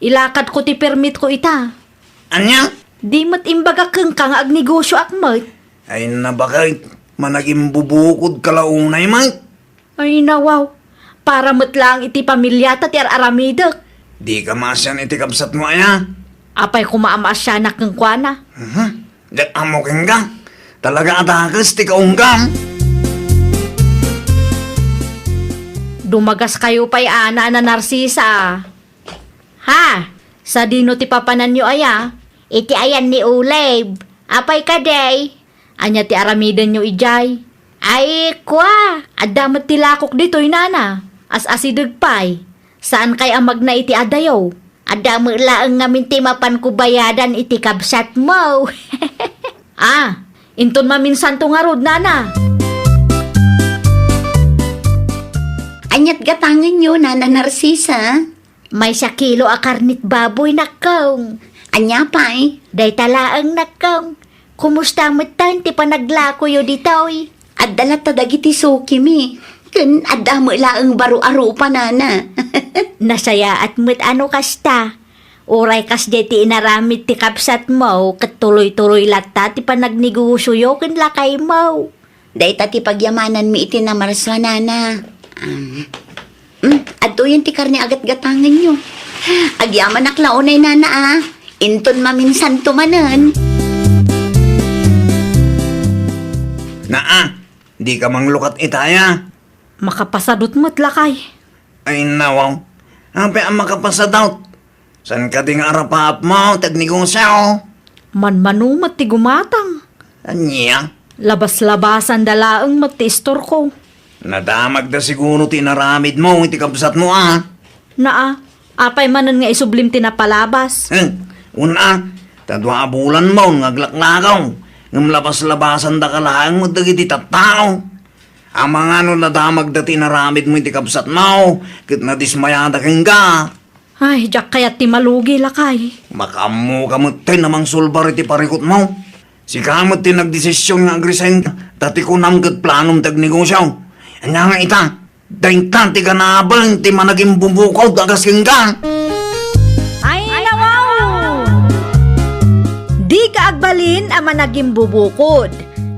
Ilakad ko ti permit ko ita. Anya? Di mat imbaga keng ka nga ag negosyo akmet. Ay nabakay, managing bubukod kalaunay man. Ay nawaw, para mat lang iti pamilyata ti aramidak. Di ka masyan iti kapsat mo aya. Apay kumaamas siya na keng kwana. Diyan amo keng ka. Talaga atakas ti kaunggam. Dumagas kayo pa'y ana na Narsisa. Ha? Sa dino ti papanan nyo aya? Iti ayan ni Uleb, apay ka day? Anya ti aramidan nyo ijay. Ay, kwa! Adamat ti lakok dito'y nana. As-asidag pa'y. Saan kay amag na iti adayaw? Adamo laang ngamin ti mapan kubayadan iti kabsat mo. Ah, inton maminsan to nga rod, nana. Anyat gatangan nyo, nana Narsisa. May sa kilo a karnit baboy nakong. Anya pa'y. Day talaang nakong. Kumusta mo tan ti panaglako yo ditoy? At dalat dagiti suki mi. Kun adamo laang baro-aro pa nana. Nasaya at mo't ano kasta. Uray kas deti inaramit ti kapsat mo, katuloy-tuloy latta ti panagnegosyo yo kun lakay mo. Day ti pagyamanan mi iti na marswa nana. Adto yan ti karni agat gatangan nyo. Agyaman aklaonay nana ah. Inton maminsan tumanan. Naa, di ka manglukat itaya. Makapasadot mo't lakay. Ay nawaw, ape ang makapasadot. San ka ding arapaap mo, tagnegosyo? Manmanumat ti gumatang. Anya? Labas-labasan dalaang matistor ko. Nadamag da siguro tinaramid mo, iti kapsat mo ah. Naa, apay manan nga isublim ti napalabas. Una, tadwa bulan mo, ngaglaklakaw. Ngam labas-labasan da kalaang mo, dagiti tattao. Ang mga nadamag da tinaramid mo, iti kapsat mo, kit nadismayada kang ka. Ay, jak kayat ti malugi lakay. Makamu kamot tayo namang sulbar iti parikot mo. Si kamot ti nagdesisyon nga agresign ka, tati ko namgat planom tagnegosyo. Anya nga ita, daintan ti ganabang ti managing bumbukaw dagas kang ka. Ay, nawaw! Di ka agbalin ama naging bubukod.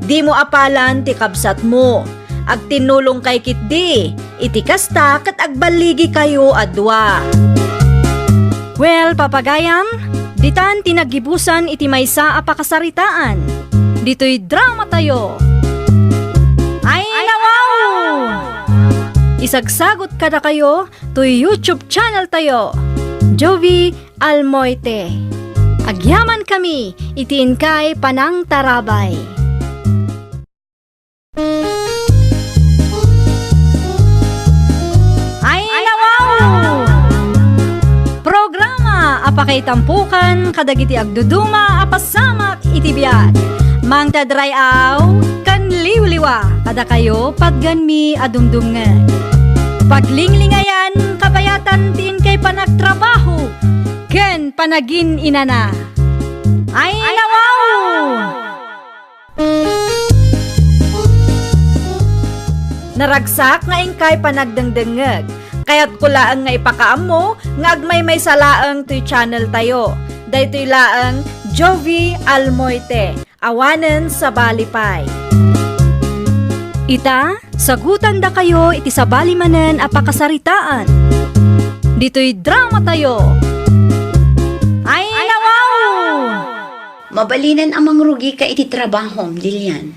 Di mo apalan ti kabsat mo. Ag tinulong kay kitdi. Iti kasta kat agbaligi kayo adwa. Well, papagayam, ditan tinagibusan iti maysa a pakasaritaan. Dito'y drama tayo. Ay nawaw! Isagsagot kada kayo to YouTube channel tayo. Jovi Almoite. Agyaman kami, itiin kay Panang Tarabay. Ay nawaw! Programa apakay tampukan kadagiti agduduma apasamak itibiyat. Mang tadray aw kan liwliwa kada kayo padganmi adumdumngan. Paglinglingayan kabayatan tin kay panagtrabaho ken panagin inana. Ay nawaw! Naragsak nga ingkay panagdengdengeg. Kaya't kulaang nga ipakaamo nga agmay may salaang to'y channel tayo. Daytoy laang Jovi Almoite. Awanen sa Balipay. Ita, sagutan da kayo iti sa balimanen apakasaritaan. Dito'y drama tayo. Ay nawaw! Mabalinan amang rugi ka iti trabahom, Lilian.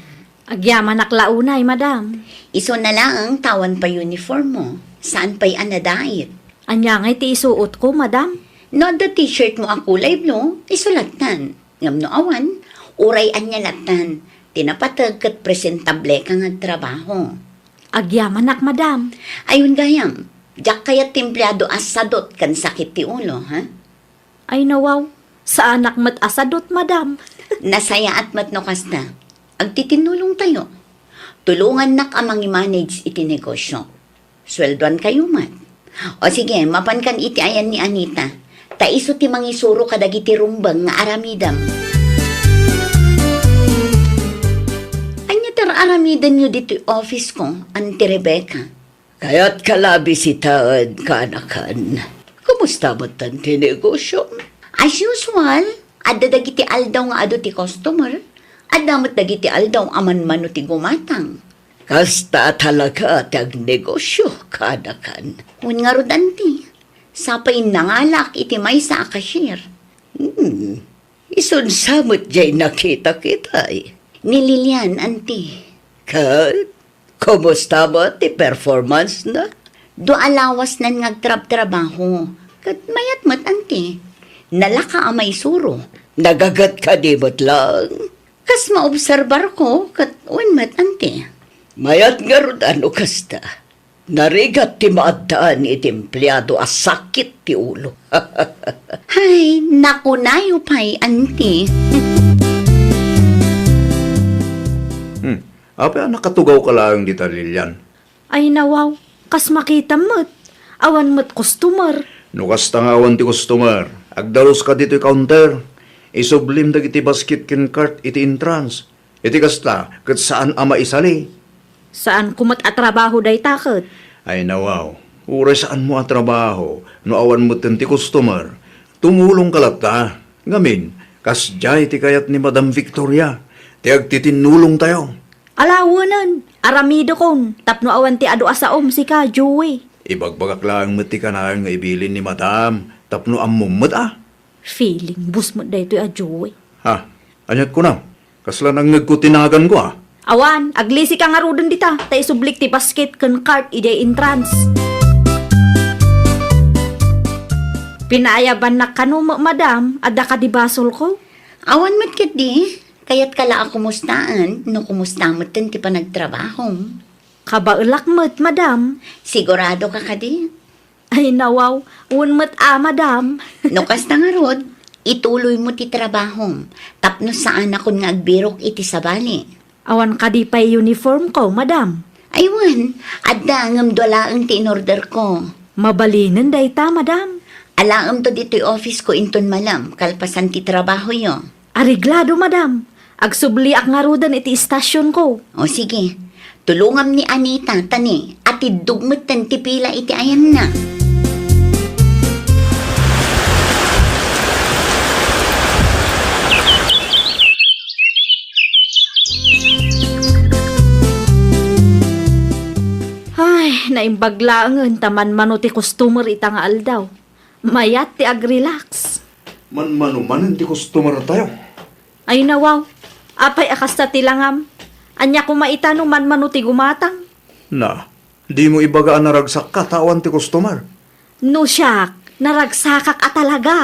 Agyaman naklaunay, madam. Iso na lang tawan pa uniform mo. Saan pa'y anadait? Anya nga iti isuot ko, madam. No, the t-shirt mo ang kulay blue, isulatan. Ngam no awan, uray anya latan. Tinapatag kat presentable ka nga trabaho. Agyaman nak, madam. Ayun gayam, jak kaya templado asadot kan sakit ti ulo, ha? Ay nawaw, sa anak mat asadot, madam. Nasaya at matnokas na. Agtitinulong tayo. Tulungan nak amang i-manage iti negosyo. Sweldoan kayo mat. O sige, mapan kan iti ayan ni Anita. Taiso ti mangisuro kadagiti rumbang nga aramidam. Anya tar aramidan nyo dito office ko, Auntie Rebecca. Kaya't kalabi si Taad kanakan. Kumusta mo tan ti negosyo? As usual, adda dagiti aldaw nga ado ti customer. Adamot dagiti aldaw aman mano ti gumatang. Kasta talaga tag negosyo kanakan. Kun nga rod, Auntie. Sapay nangalak iti may sa cashier. Isun samot jay nakita kita eh. Ni Lilian, Auntie. Kat, kumusta mo ti performance na? Do alawas na ngagtrab-trabaho. Kat mayat mat, Auntie. Nalaka amay suro. Nagagat ka di mo't lang. Kas maobserbar ko, kat mat, Auntie. Mayat nga rod ano kasta. Narigat ti maadaan iti empleyado as sakit ti ulo. Hay, nakunayo pa'y, Auntie. Apa nakatugaw ka lang dita, Lilian? Ay nawaw, kas makita mo't. Awan mo't customer. No kasta nga awan ti customer. Agdalos ka dito counter. Isublim dagiti basket ken cart iti entrance. Iti kasta, kat saan ama isali? Saan kumat atrabaho day takot? Ay nawaw, uray saan mo ang trabaho, no awan mo ti customer. Tumulong kalat ta. Ngamin, kasjay ti kayat ni Madam Victoria. Ti agtitinulong tayo. Alawanan, aramido kon. Tapno awan ti ado asaom si ka, Joey. Ibagbagak lang mo ti kanayon nga ibilin ni Madam. Tapno ammumot ah. Feeling bus mo day to a Joey. Ha, anyat ko na. Kasla nang nagkutinagan ko ah. Awan, aglisi ka nga rudon dita. Ta isublik ti basket kan cart ide entrance. Pinaayaban na kano, madam, adda ka di basol ko. Awan mat kat di. Kaya't kala akumustaan, no kumusta mo ti panagtrabaho. Kabaulak mo't, madam. Sigurado ka kadi. Ay nawaw, unmat madam. No kasta nga rod, ituloy mo ti trabaho. Tapno saan ako nga agbirok iti sabali. Awan ka di pa'y uniform ko, madam. Aywan, adda ngam dolaang ti in-order ko. Mabalinin day ta, madam. Alaam to dito'y office ko inton malam, kalpasan ti trabaho yo. Ariglado, madam. Agsubli ak nga rudan iti istasyon ko. O sige, tulungam ni Anita, tani, at idugmutan ti pila iti ayan na. Ay, naimbaglaangan taman mano ti customer ita nga aldaw. Mayat ti agrelax. Man ti customer tayo. Ay nawaw, Apay akas ta tilangam. Anya ko maitanong man manuti gumatang. Na, di mo ibagaan na ragsak ka, tawan ti customer. No siyak, naragsakak a talaga.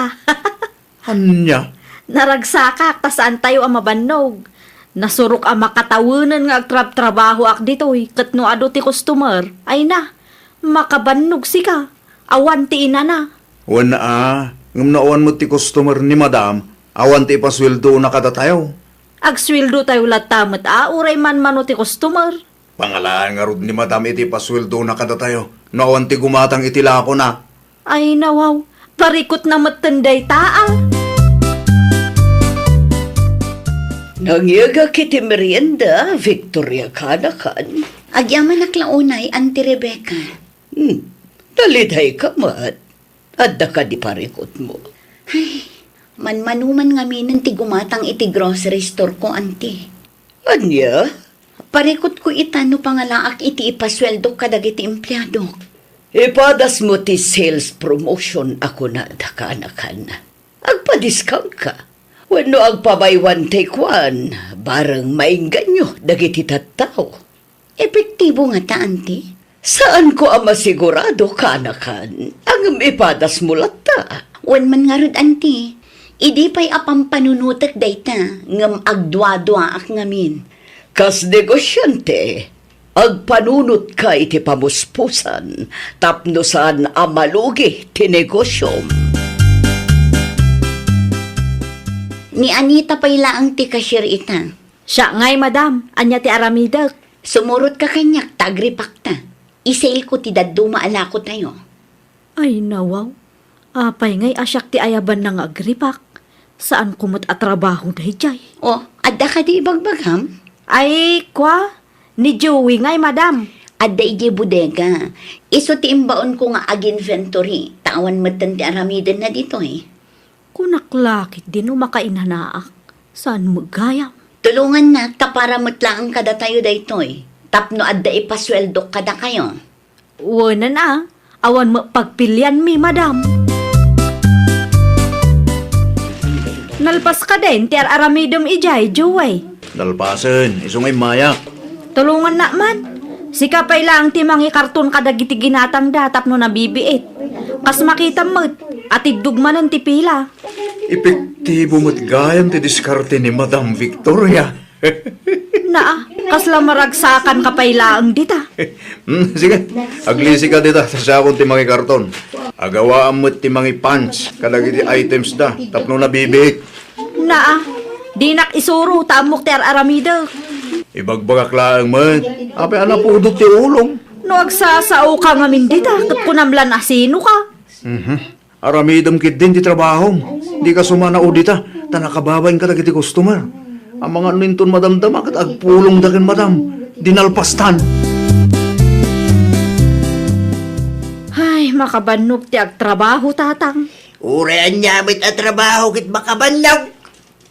Anya, Naragsakak, ta saan tayo ang mabannog. Nasurok ang makatawanan nga agtrab-trabaho ak ditoy, kat no ado ti customer. Ay na, makabannog si ka. Awan ti ina na. wana ngam naawan mo ti customer ni madam, awan ti ipasweldo na kada tayo. Agswildo tayo latamat uray man mano ti customer. Pangalaan nga rod ni madam iti pasweldo na kada tayo. Naawan ti gumatang itila ko na. Ay nawaw, parikot na matanday taa. Nangyaga kiti merienda, Victoria Kanakan. Agyaman naklaunay, Auntie Rebecca. Taliday ka mat. Adda ka di parikot mo. Manmanuman nga minan ti gumatang iti grocery store ko, Auntie. Anya? Parikot ko itano pangalaak iti ipasweldo kadag iti empleyado. Ipadas mo ti sales promotion ako na da Kanakan. Agpa-discount ka. Wano agpa-buy one take one. Barang maingganyo dagiti tattao. Epektibo nga ta, Auntie. Saan ko ang masigurado, Kanakan? Ang ipadas mo lata. Wan man nga rod, Auntie. Idi pa'y apampanunutag dayta, ngam agdwa-dwa ak ngamin. Kas negosyante, agpanunot ka iti pamuspusan, tapnosan amalugi ti negosyom. Ni Anita pa'y laang ti cashier ita. Siya ngay madam, anya ti aramidak. Sumurot ka kanyak, tagripak ta. Isail ko ti daddo maala ko tayo. Ay nawaw, apay ngay asyak ti ayaban ng agripak. Saan kumot at trabaho dahi jay? O, adda ka di ibagbagam? Ay, kwa? Ni Joey ngay madam. Adda iji bodega. Iso ti imbaon ko nga ag-inventory. Tawan matan ti aramidan na dito eh. Kunaklakit din o makainanaak. Saan magayam? Tulungan na, tapara matlaang kada tayo dayto eh. Tapno adda ipasweldo kada kayo. Wala na, awan mo pagpilyan mi madam. Nalpas ka din, ti aramidom ijay, Joey. Dalpasan, isungay maya. Tulungan na man. Sika pa'y lang ti mangi karton kadagiti ginatang datap no nabibiit. Kas makita mo, at idugmanan ti pila. Epektibo mo't gayam ti diskarte ni Madam Victoria. Naa, kasla maragsakan ka pa'y laang dita. Sige, aglisi ka dita sa sakon ti mga karton. Agawaan mo't ti mga punch, kadagiti items da, tapno nabibik. Naa, dinak isuro, tamok ti aramida. Ibagbagak laang man, ape anapudot ti ulong. No agsasao ka ngamin dita, kat kunamlan asino ka. Aramidam kit din ti trabaho. Di ka sumana o dita, tanakababain ka dagiti customer. Ang mga ninton madamdam, akat agpulong dakin madam, dinalpastan. Ay, makabanog ti agtrabaho tatang. Urayan nyamit at trabaho kit makabanlaw.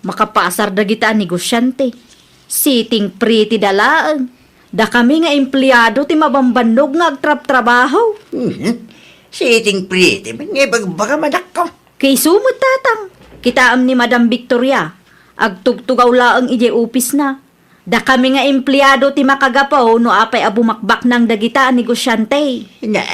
Makapasar dagita negosyante. Sitting pretty dalaan. Da kami nga empleyado ti mabambanog nga agtrab-trabaho. Sitting pretty, baka manak ko. Kay sumot tatang. Kitaam ni Madam Victoria. Agtugtugaw laang ije upis na. Da kami nga empleyado ti makagapaw no apay abumakbak ng dagita negosyante. Na,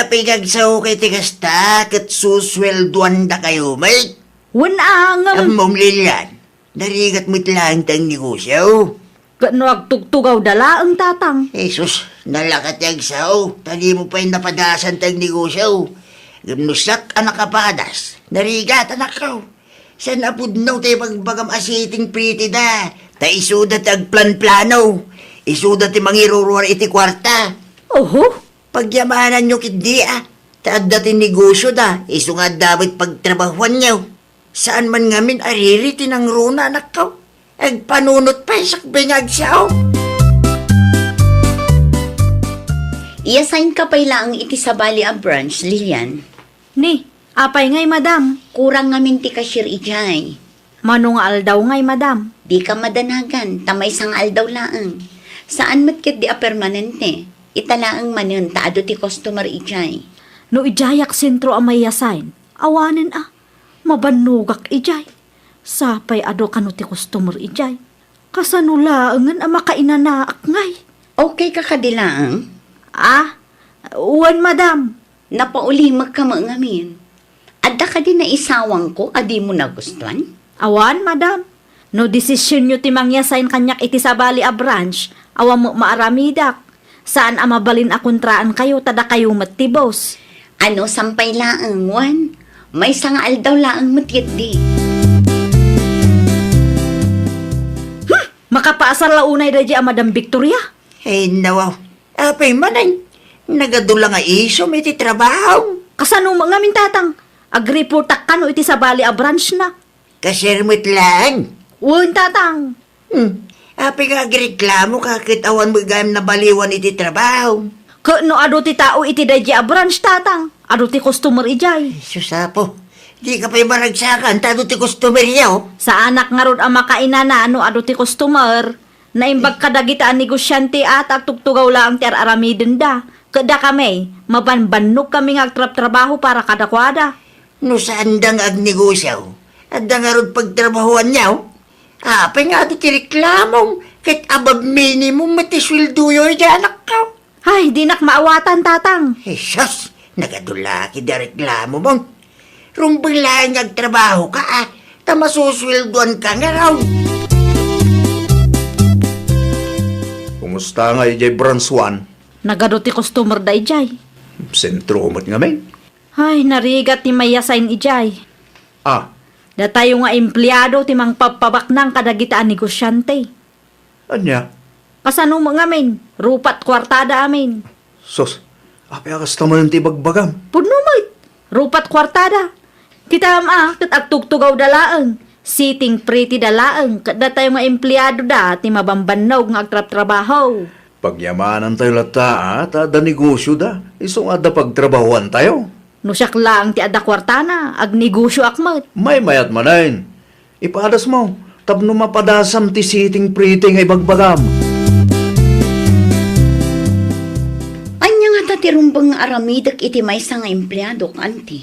pinagsaw kay tigasta kat suswelduan da kayo, mate. Wanangam. Amom lilian, narigat mo't lang tang negosyo. Kano agtugtugaw dalaang tatang. Jesus, nalakat yung saw, tali mo pa yung napadasan tang negosyo. Gamnusak anak kapadas, narigat anak ko. Sa napudnaw tayo pagbagam asiting pretty da, ta isudat ag plan-plano, isudat ti mangiruruar iti kwarta. Oho, Pagyamanan nyo kindi taad dating negosyo da, iso nga dapat pagtrabahuan nyo. Saan man ngamin ariri tinang runa anak ko, ag panunot pa isak bingag siya. I-assign ka pa'y laang iti sa Bali a branch, Lilian. ni, apay ngay madam. Kurang ngamin ti cashier ijay. Manong aldaw ngay madam. Di ka madanagan, tamay sang aldaw laang. Saan matkit di a permanente? Italaang manon taado ti customer ijay. No ijayak sentro ang may assign. Awanin mabanugak ijay. Sapay ado kano ti customer ijay. Kasanulaangan ang makainanaak ngay. Okay ka kadilaang? Uwan madam. Napaulimag ka mga amin. Adda ka din na isawang ko, adi mo nagustuhan? Awan madam. No desisyon nyo ti mangyasain kanyak iti sa bali a branch, awa mo maaramidak. Saan amabalin a kontraan kayo, tada kayo matibos. Ano sampay laang, Juan? May sangaal daw laang matiyat di. Makapaasar launay da a Madam Victoria. Ay, nawaw. Apay manay. Nagadula nga iso, may ti trabaho. Kasano mga mintatang? Agriportak ka no iti sa bali a branch na. Kasirmit lang. Uwan tatang. Apay nga agreklamo kakit awan mo gayam na baliwan iti trabaho. No ado ti tao iti da a branch tatang. Ado ti customer ijay. Susapo. Di ka pa'y maragsakan, tado ti customer yaw. Sa anak nga rod ang makainana ano ado ti customer. Naimbag kadagita ang negosyante at tugtugaw lang ti aramidin da. Kada kami, mabanbannog kami nga trabaho para kadakwada. No saan dang agnegosyaw? At da nga rod pagtrabahuan yaw? Apay nga ito ti reklamong, kahit above minimum matiswilduyo di anak ka. Ay, di nak maawatan tatang. Jesus, nagadulaki da reklamo mong. Rumbang lang nagtrabaho ka tamasuswilduan ka nga raw. Kumusta nga ijay branch 1? Nagado ti customer da ijay. Sentro umat nga men. Ay, narigat ti mayasain ijay. Da tayo nga empleyado ti mang papabaknang kadagita ang negosyante. Anya? Kasano mo nga amin? Rupat kwartada amin. Sos, apay akas naman ti bagbagam. Punumit. Rupat kwartada. Kita kat agtugtugaw dalaang. Sitting pretty dalaang. Kada tayo nga empleyado da ti mabambannog nga agtrabaho. Pagyamanan tayo lata at da negosyo da. Iso nga da pagtrabahuan tayo. No siyak lang ti ada kwartana. Agnegosyo akmat. May mayat manayin. Ipadas mo. Tapno mapadasam ti sitting pretty nga ibagbagam. Anya nga ta ti rumbang aramidak iti may nga empleyado kanti.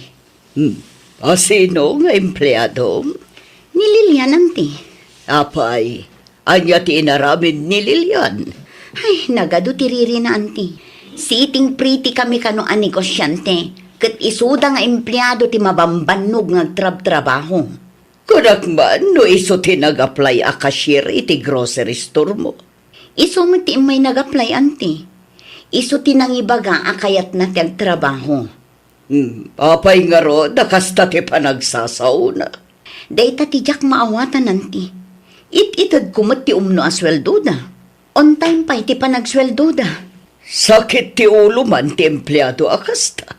Sino nga empleyado? Ni Lilian anti. Apay, anya ti inaramin ni Lilian. Ay, nagado ti riri na anti. Sitting pretty kami kano a negosyante. Kat isuda nga empleyado ti mabambannog nga trabaho. Kunak man, no iso ti nag-apply a cashier iti grocery store mo. Iso mo ti may nag-apply anti. Iso ti nangibaga akayat na ti agtrabaho. Apay nga ro, nakasta ti panagsasauna. Dayta ti jak maawatan anti. Ititad kumot ti umno a sweldo da. On time pa iti panagsweldo da. Sakit ti ulo man ti empleyado akasta.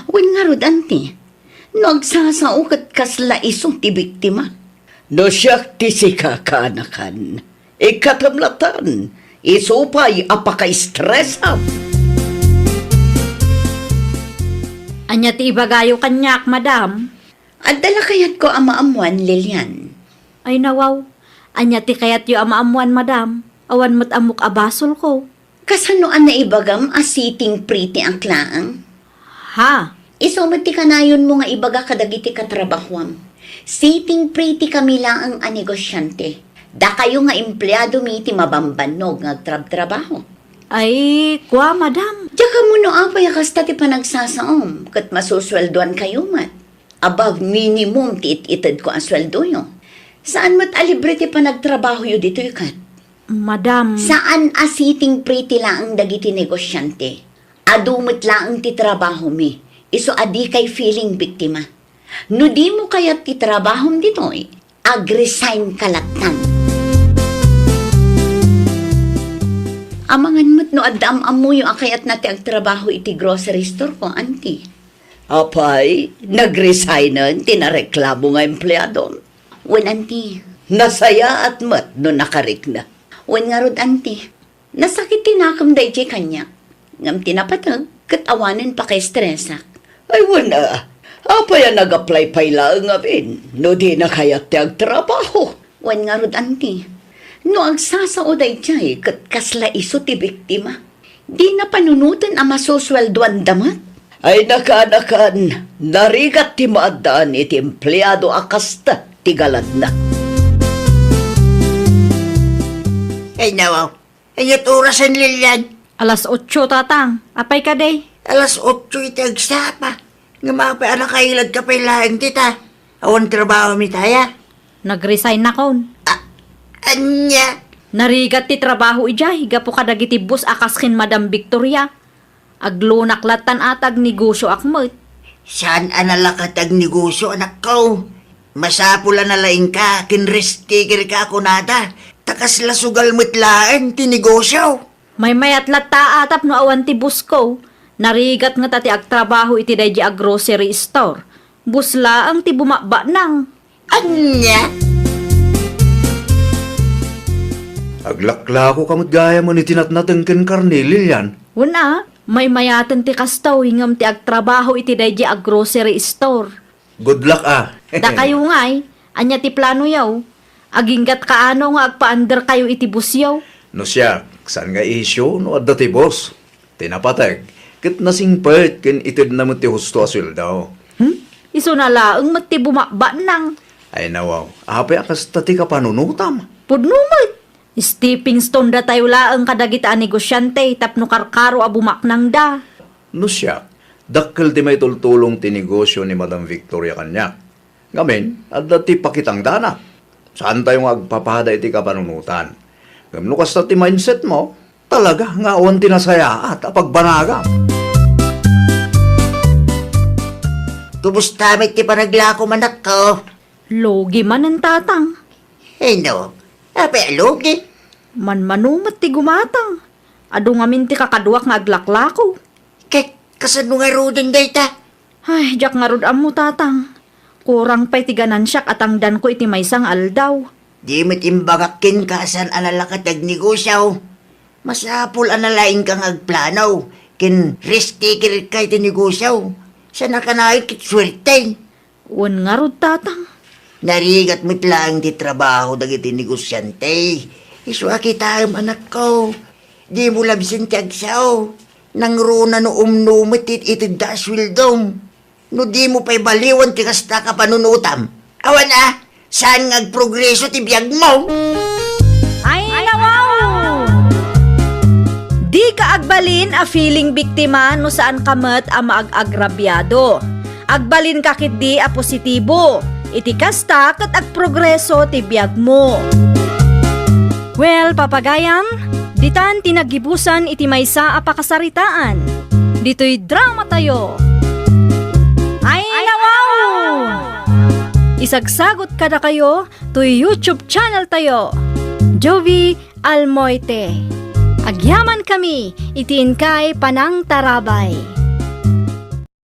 Wen nga rod anti. Nagsasaukat kasla iso ti biktima. No siyak ti sikakanakan. Ikatamlatan, iso pa'y apaka-stress up. Anya ti ibagayo kanyak, madam. Adala kayat ko amaamuan, Lilian. Ay nawaw. Anya ti kayat yu amaamuan, madam. Awan mo't amok abasol ko. Kasano an naibagam a sitting pretty ang klaang? Ha? Isumati ka na yun mo nga ibaga kadagiti katrabahwam. Sitting pretty kami lang ang negosyante. Da kayo nga empleyado mi ti mabambanog nga trabaho. Ay, kwa, madam. Diya ka mo no apay kasta ti panagsasaom kat masusweldoan kayo mat. Above minimum ti ititid ko ang sweldo nyo. Saan mat alibre ti panagtrabaho yo dito kat? Madam. Saan a sitting pretty lang ang dagiti negosyante? Adumot lang ti trabaho mi. Iso adi kay feeling biktima. No di mo kaya ti trabaho dito ag-resign kalatan. Amangan mo't no adam amuyo akayat na ti agtrabaho iti grocery store ko, auntie. Apay, nag-resignan, tinareklamo nga empleyado. Wen, auntie. Nasaya at mat no nakarik na. Wen nga rod, auntie. Nasakit tinakam day jay kanya. Ngam tinapatag, katawanan pa kay stressak. Ay, wala. Apay nag-apply pa'y lang nga bin. No di na kayat ti agtrabaho. Wen nga rod, auntie. No agsasao day jay, kat kasla iso ti biktima. Di na panunutan ang masusweldoan damat. Ay nakanakan, narigat ti maadaan iti empleyado akasta ti galad na. Ay nawaw, ayat orasan Lilian. Alas 8 tatang. Apay ka day? Alas 8 itagsapa. Nga mapay anak kailad ka pa ilaang tita. Awan trabaho mi taya. Nag-resign na kon. Anya. Narigat ti trabaho ijay. Higa po kadagiti bus akaskin Madam Victoria. Aglunaklatan atag negosyo akmet. Saan analakat ag negosyo anak ko? Masapula na laing ka, kinrestigir ka ako nada. Takas la sugal mutlaan, tinegosyo. May mayat lata atap no awan ti bus ko. Narigat nga tati agtrabaho iti day a grocery store. Busla ang ti bumaba nang. Anya? Aglakla ko kamot gaya mo ni tinatnateng ken karnilil yan. Wala, may mayatan ti kastaw hingam ti agtrabaho iti day a grocery store. Good luck ah. Da kayo nga'y, anya ti plano yaw. Aginggat kaano nga agpa-under kayo iti bus yaw. No siya, saan nga issue no adda ti boss? Tinapatag, kit nasingpet ken itid na mo ti husto asil daw. Iso na laang mat ti bumaba nang. Ay nawaw, apay akas tati ka panunutam. Pudnumot. Stepping stone da tayo laang kadagita negosyante tapno karkaro a bumaknang da. No siya, dakkel ti may tultulong ti negosyo ni Madam Victoria kanya. Ngamin, adda ti pakitang dana. Saan tayo nga agpapada iti kapanunutan? Gamno kasta ti mindset mo, talaga nga awan tinasaya at apagbanaga. Tubos tamit ti panaglako manak ko. Logi man ang tatang. Ay no, ape alugi. Manmanumat ti gumatang. Ado ngamin ti kakaduak nga aglaklako. Kasano nga rodin dayta? Ay, jak nga rod mo tatang. Kurang pa'y ti ganansyak at ang dan ko iti maysang aldaw. Di mit imbagakin ka saan analakat ag negosyaw. Masapul analaing kang agplanaw. Kin risk-taker ka iti negosyaw. Sa nakanay kit swerte. Wan nga rod tatang. Narigat mo't lang di trabaho dagiti negosyante. Iswa kita anak ko. Di mo labsin ti agsaw. Nang runa no umnumit itid da swildom. No di mo pa'y baliwan ti kasta ka panunutam. Awan saan ngagprogreso ti biyag mo? Ay, nawaw! Di ka agbalin a feeling biktima no saan kamet a maag-agrabyado. Agbalin ka kit di a positibo. Iti kasta kat agprogreso ti biyag mo. Well, papagayam, ditan tinagibusan iti maysa a pakasaritaan. Dito'y drama tayo. Ay, nawaw! Isagsagot kada kayo to YouTube channel tayo. Jovi Almoite. Agyaman kami, itiin kay Panang Tarabay.